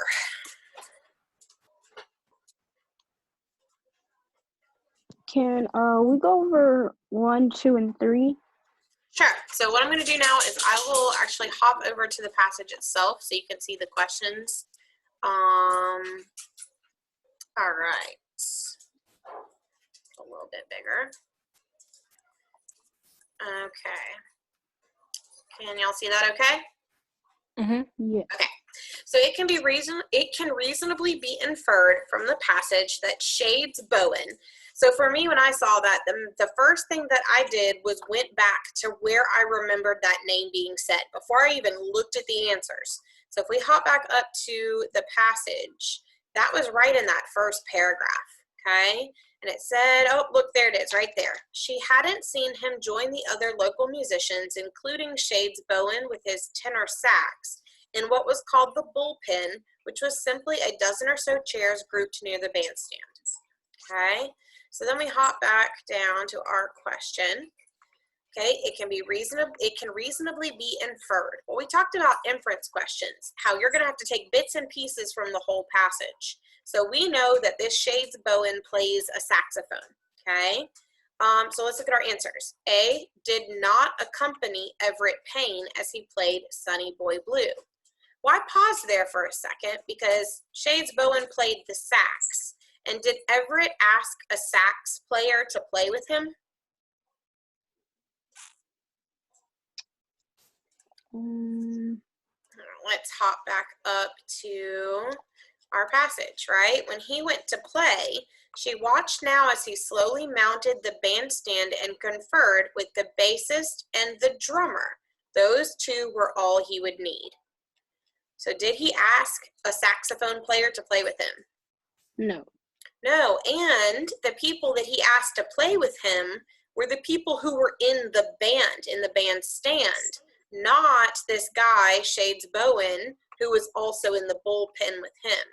Can we go over 1, 2, and 3? Sure. So what I'm going to do now is I will actually hop over to the passage itself so you can see the questions. All right. A little bit bigger. Okay. Can y'all see that okay? Yeah. Okay. So it can reasonably be inferred from the passage that Shades Bowen. So for me, when I saw that, the first thing that I did was went back to where I remembered that name being said before I even looked at the answers. So if we hop back up to the passage, that was right in that first paragraph, okay? And it said, oh, look, there it is, right there. She hadn't seen him join the other local musicians, including Shades Bowen with his tenor sax, in what was called the bullpen, which was simply a dozen or so chairs grouped near the bandstand. Okay, so then we hop back down to our question. Okay, it can reasonably be inferred. Well, we talked about inference questions, how you're going to have to take bits and pieces from the whole passage. So we know that this Shades Bowen plays a saxophone. Okay, so let's look at our answers. A, did not accompany Everett Payne as he played Sonny Boy Blue. Well, I paused there for a second because Shades Bowen played the sax. And did Everett ask a sax player to play with him? Let's hop back up to our passage, right? When he went to play, she watched now as he slowly mounted the bandstand and conferred with the bassist and the drummer. Those two were all he would need. So did he ask a saxophone player to play with him? No. No, and the people that he asked to play with him were the people who were in the band, in the bandstand, not this guy, Shades Bowen, who was also in the bullpen with him.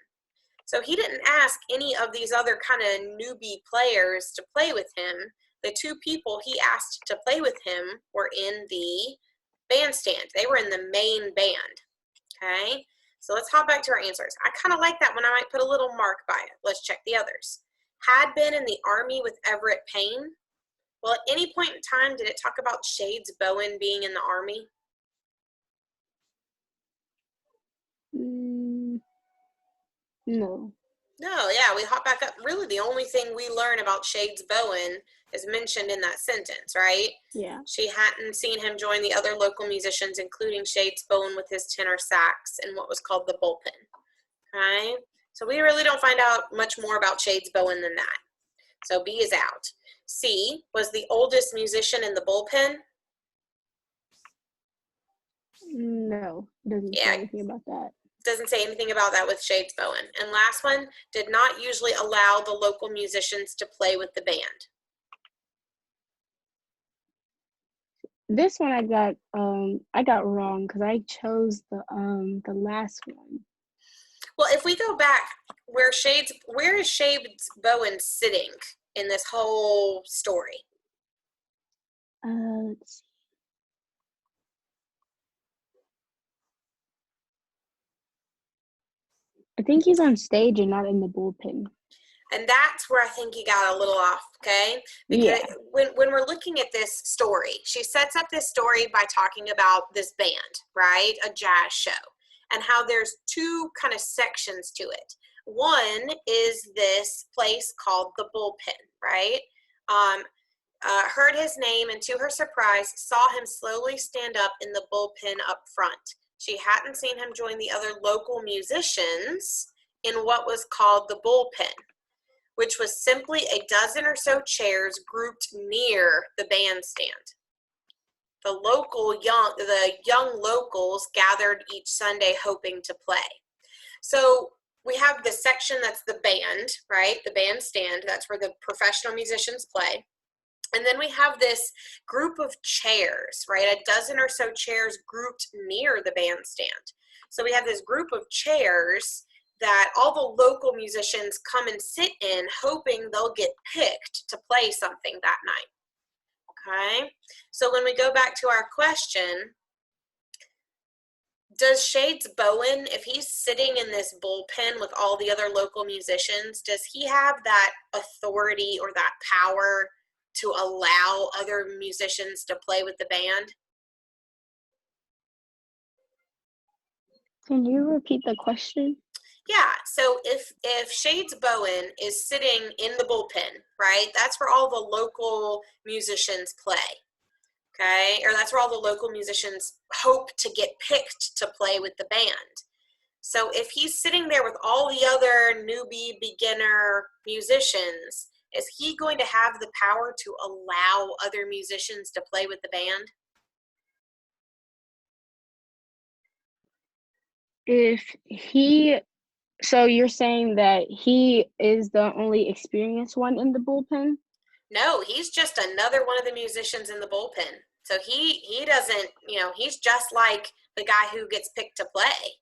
So he didn't ask any of these other kind of newbie players to play with him. The two people he asked to play with him were in the bandstand. They were in the main band. Okay, so let's hop back to our answers. I kind of like that one. I might put a little mark by it. Let's check the others. Had been in the Army with Everett Payne. Well, at any point in time, did it talk about Shades Bowen being in the Army? No. No, yeah, we hop back up. Really, the only thing we learn about Shades Bowen is mentioned in that sentence, right? Yeah. She hadn't seen him join the other local musicians, including Shades Bowen with his tenor sax in what was called the bullpen. Okay, so we really don't find out much more about Shades Bowen than that. So B is out. C, was the oldest musician in the bullpen? No. Doesn't say anything about that. Doesn't say anything about that with Shades Bowen. And last one, did not usually allow the local musicians to play with the band. This one I got wrong because I chose the last one. Well, if we go back, where is Shades Bowen sitting in this whole story? Let's see. I think he's on stage and not in the bullpen. And that's where I think he got a little off, okay? Because when we're looking at this story, she sets up this story by talking about this band, right? A jazz show. And how there's two kind of sections to it. One is this place called the bullpen, right? Heard his name and to her surprise, saw him slowly stand up in the bullpen up front. She hadn't seen him join the other local musicians in what was called the bullpen, which was simply a dozen or so chairs grouped near the bandstand. The young locals gathered each Sunday hoping to play. So we have the section that's the band, right? The bandstand, that's where the professional musicians play. And then we have this group of chairs, right? A dozen or so chairs grouped near the bandstand. So we have this group of chairs that all the local musicians come and sit in, hoping they'll get picked to play something that night. Okay, so when we go back to our question, Does Shades Bowen, if he's sitting in this bullpen with all the other local musicians, does he have that authority or that power to allow other musicians to play with the band? Can you repeat the question? Yeah, so if Shades Bowen is sitting in the bullpen, right, that's where all the local musicians play, okay? Or that's where all the local musicians hope to get picked to play with the band. So if he's sitting there with all the other newbie, beginner musicians, is he going to have the power to allow other musicians to play with the band? So you're saying that he is the only experienced one in the bullpen? No, he's just another one of the musicians in the bullpen. So he doesn't, he's just like the guy who gets picked to play.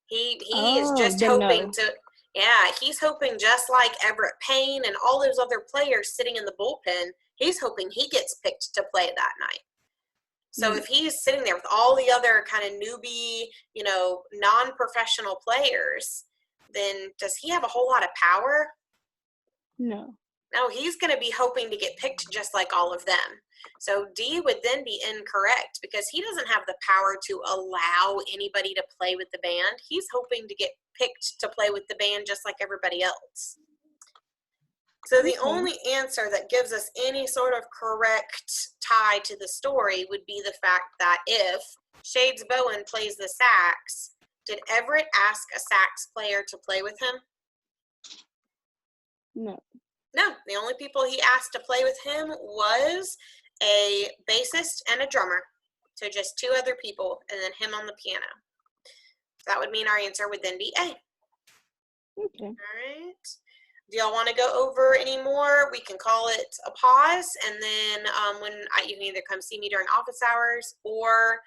He is Oh, just then hoping no. to, yeah, he's hoping just like Everett Payne and all those other players sitting in the bullpen, he's hoping he gets picked to play that night. So if he's sitting there with all the other kind of newbie, non-professional players, then does he have a whole lot of power? No. No, he's going to be hoping to get picked just like all of them. So D would then be incorrect because he doesn't have the power to allow anybody to play with the band. He's hoping to get picked to play with the band just like everybody else. So the only answer that gives us any sort of correct tie to the story would be the fact that if Shades Bowen plays the sax, did Everett ask a sax player to play with him? No. No, the only people he asked to play with him was a bassist and a drummer. So just two other people and then him on the piano. So that would mean our answer would then be A. Okay. All right. Do y'all want to go over any more? We can call it a pause, and then you can either come see me during office hours, or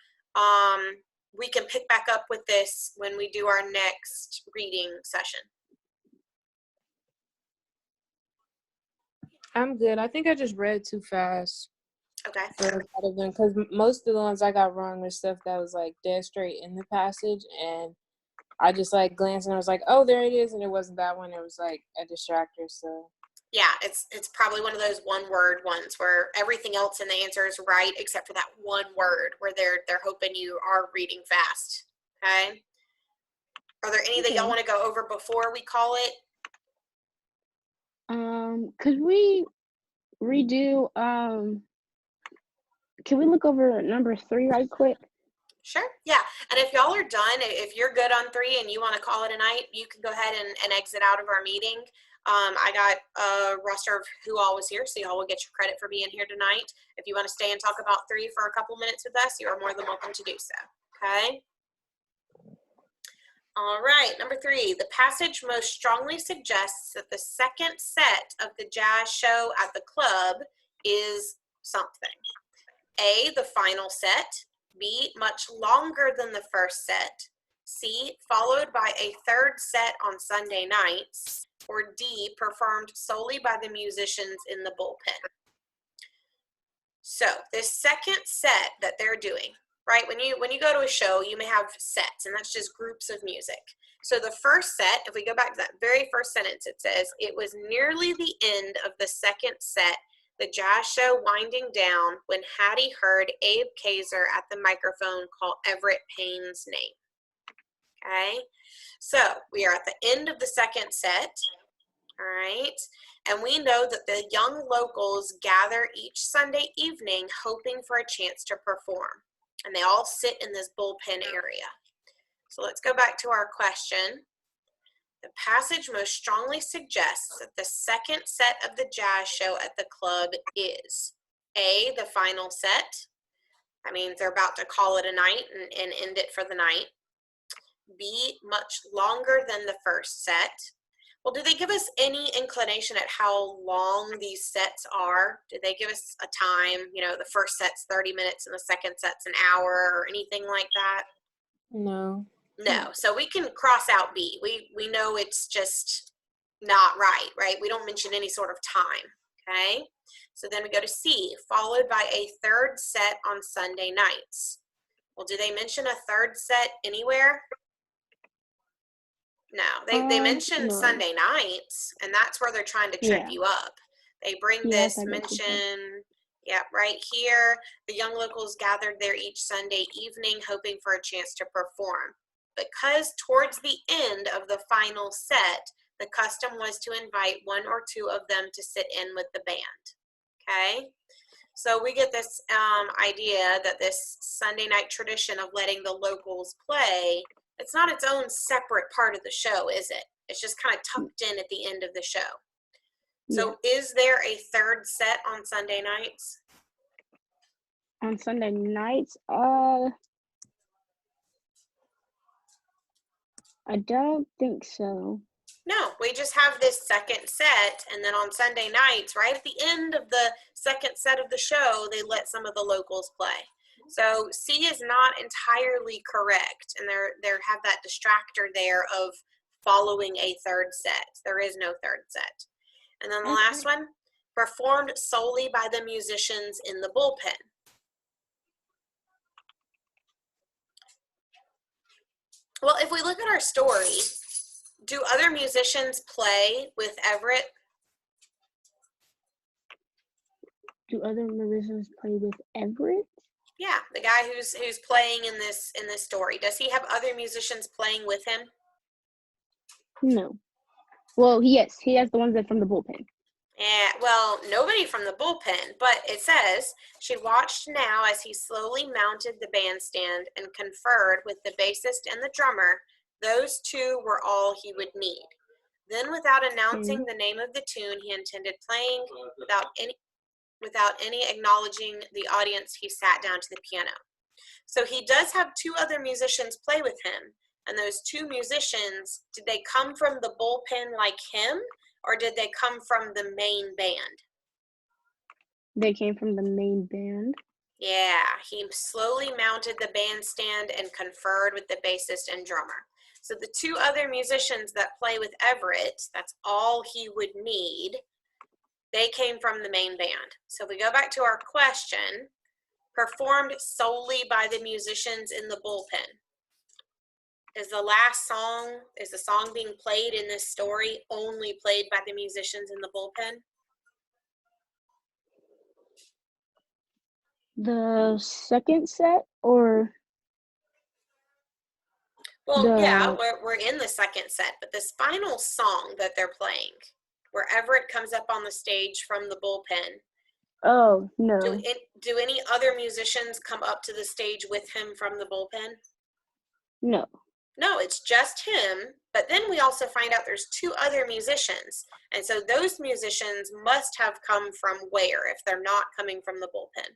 we can pick back up with this when we do our next reading session. I'm good. I think I just read too fast. Okay. Because most of the ones I got wrong were stuff that was like dead straight in the passage, and I just like glanced and I was like, oh, there it is, and it wasn't that one. It was like a distractor. So yeah, it's probably one of those one-word ones where everything else in the answer is right except for that one word where they're hoping you are reading fast. Okay. Are there any that y'all want to go over before we call it? Could we redo? Can we look over number 3 right quick? Sure. Yeah. And if y'all are done, if you're good on 3 and you want to call it a night, you can go ahead and exit out of our meeting. I got a roster of who all was here, so y'all will get your credit for being here tonight. If you want to stay and talk about 3 for a couple minutes with us, you are more than welcome to do so. Okay. All right. Number 3, the passage most strongly suggests that the second set of the jazz show at the club is something. A, the final set. B, much longer than the first set. C, followed by a third set on Sunday nights. Or D, performed solely by the musicians in the bullpen. So this second set that they're doing, right? When you go to a show, you may have sets, and that's just groups of music. So the first set, if we go back to that very first sentence, it says, it was nearly the end of the second set, the jazz show winding down, when Hattie heard Abe Kaiser at the microphone call Everett Payne's name. Okay, so we are at the end of the second set, all right, and we know that the young locals gather each Sunday evening hoping for a chance to perform, and they all sit in this bullpen area. So let's go back to our question. The passage most strongly suggests that the second set of the jazz show at the club is A, the final set. That means they're about to call it a night and end it for the night. B, much longer than the first set. Well, do they give us any inclination at how long these sets are? Do they give us a time? The first set's 30 minutes and the second set's an hour or anything like that? no. No, so we can cross out B. We know it's just not right? We don't mention any sort of time, okay? So then we go to C, followed by a third set on Sunday nights. Well, do they mention a third set anywhere? No, they mention No. Sunday nights, and that's where they're trying to trip Yeah. you up. They bring Yeah, this I got you. mention, yeah, right here. The young locals gathered there each Sunday evening, hoping for a chance to perform. Because towards the end of the final set, the custom was to invite one or two of them to sit in with the band. Okay? So we get this idea that this Sunday night tradition of letting the locals play, it's not its own separate part of the show, is it? It's just kind of tucked in at the end of the show. So is there a third set on Sunday nights? On Sunday nights, I don't think so. No, we just have this second set, and then on Sunday nights, right at the end of the second set of the show, they let some of the locals play. So C is not entirely correct, and there have that distractor there of following a third set. There is no third set. And then the last one, performed solely by the musicians in the bullpen. Well, if we look at our story, do other musicians play with Everett? Do other musicians play with Everett? Yeah, the guy who's playing in this story. Does he have other musicians playing with him? No. Well, yes, he has the ones that from the bullpen. Yeah, well, nobody from the bullpen, but it says, she watched now as he slowly mounted the bandstand and conferred with the bassist and the drummer. Those two were all he would need. Then, without announcing the name of the tune he intended playing, without any acknowledging the audience, he sat down to the piano. So he does have two other musicians play with him. And those two musicians, did they come from the bullpen like him, or did they come from the main band? They came from the main band. Yeah, he slowly mounted the bandstand and conferred with the bassist and drummer. So the two other musicians that play with Everett, that's all he would need, they came from the main band. So if we go back to our question, performed solely by the musicians in the bullpen. Is the song being played in this story only played by the musicians in the bullpen? The second set, or? Well, yeah, we're in the second set, but this final song that they're playing, where Everett comes up on the stage from the bullpen. Oh, no. Do any other musicians come up to the stage with him from the bullpen? No. No, it's just him, but then we also find out there's two other musicians, and so those musicians must have come from where if they're not coming from the bullpen?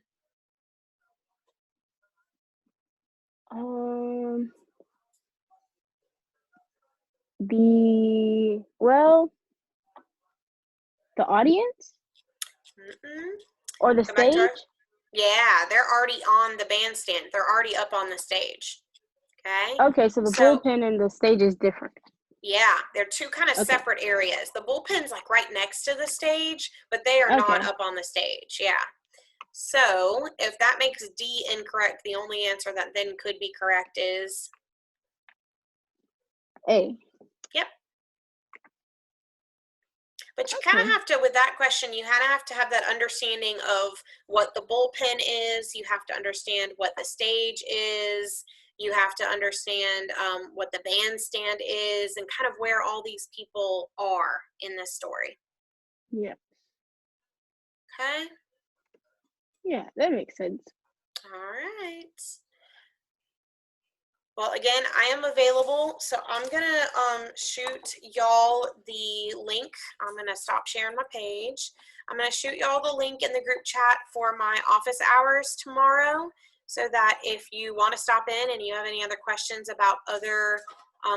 The audience? Or the stage? Yeah, they're already on the bandstand. They're already up on the stage. Okay? Okay, so the bullpen and the stage is different. Yeah, they're two kind of separate areas. The bullpen's like right next to the stage, but they are not up on the stage. Yeah. So if that makes D incorrect, the only answer that then could be correct is A. Yep. But you kind of have to, with that question, you kind of have to have that understanding of what the bullpen is. You have to understand what the stage is. You have to understand what the bandstand is and kind of where all these people are in this story. Yeah. Okay? Yeah, that makes sense. All right. Well, again, I am available, so I'm going to shoot y'all the link. I'm going to stop sharing my page. I'm going to shoot y'all the link in the group chat for my office hours tomorrow, so that if you want to stop in and you have any other questions about other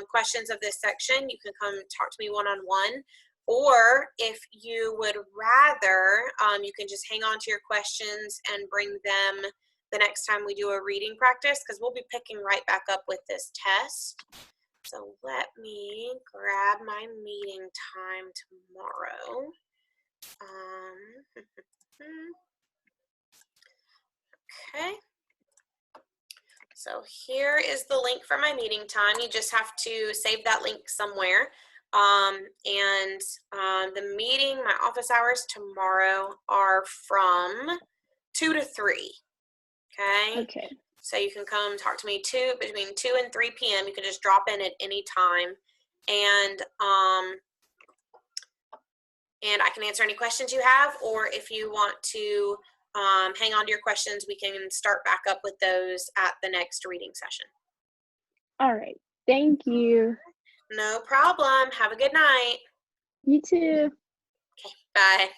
questions of this section, you can come talk to me one-on-one. Or if you would rather, you can just hang on to your questions and bring them the next time we do a reading practice, because we'll be picking right back up with this test. So let me grab my meeting time tomorrow. Okay. So here is the link for my meeting time. You just have to save that link somewhere. The meeting, my office hours tomorrow are from 2 to 3. Okay? Okay. So you can come talk to me between 2 and 3 p.m. You can just drop in at any time. And I can answer any questions you have, or if you want to hang on to your questions, we can start back up with those at the next reading session. All right. Thank you. No problem. Have a good night. You too. Okay, bye.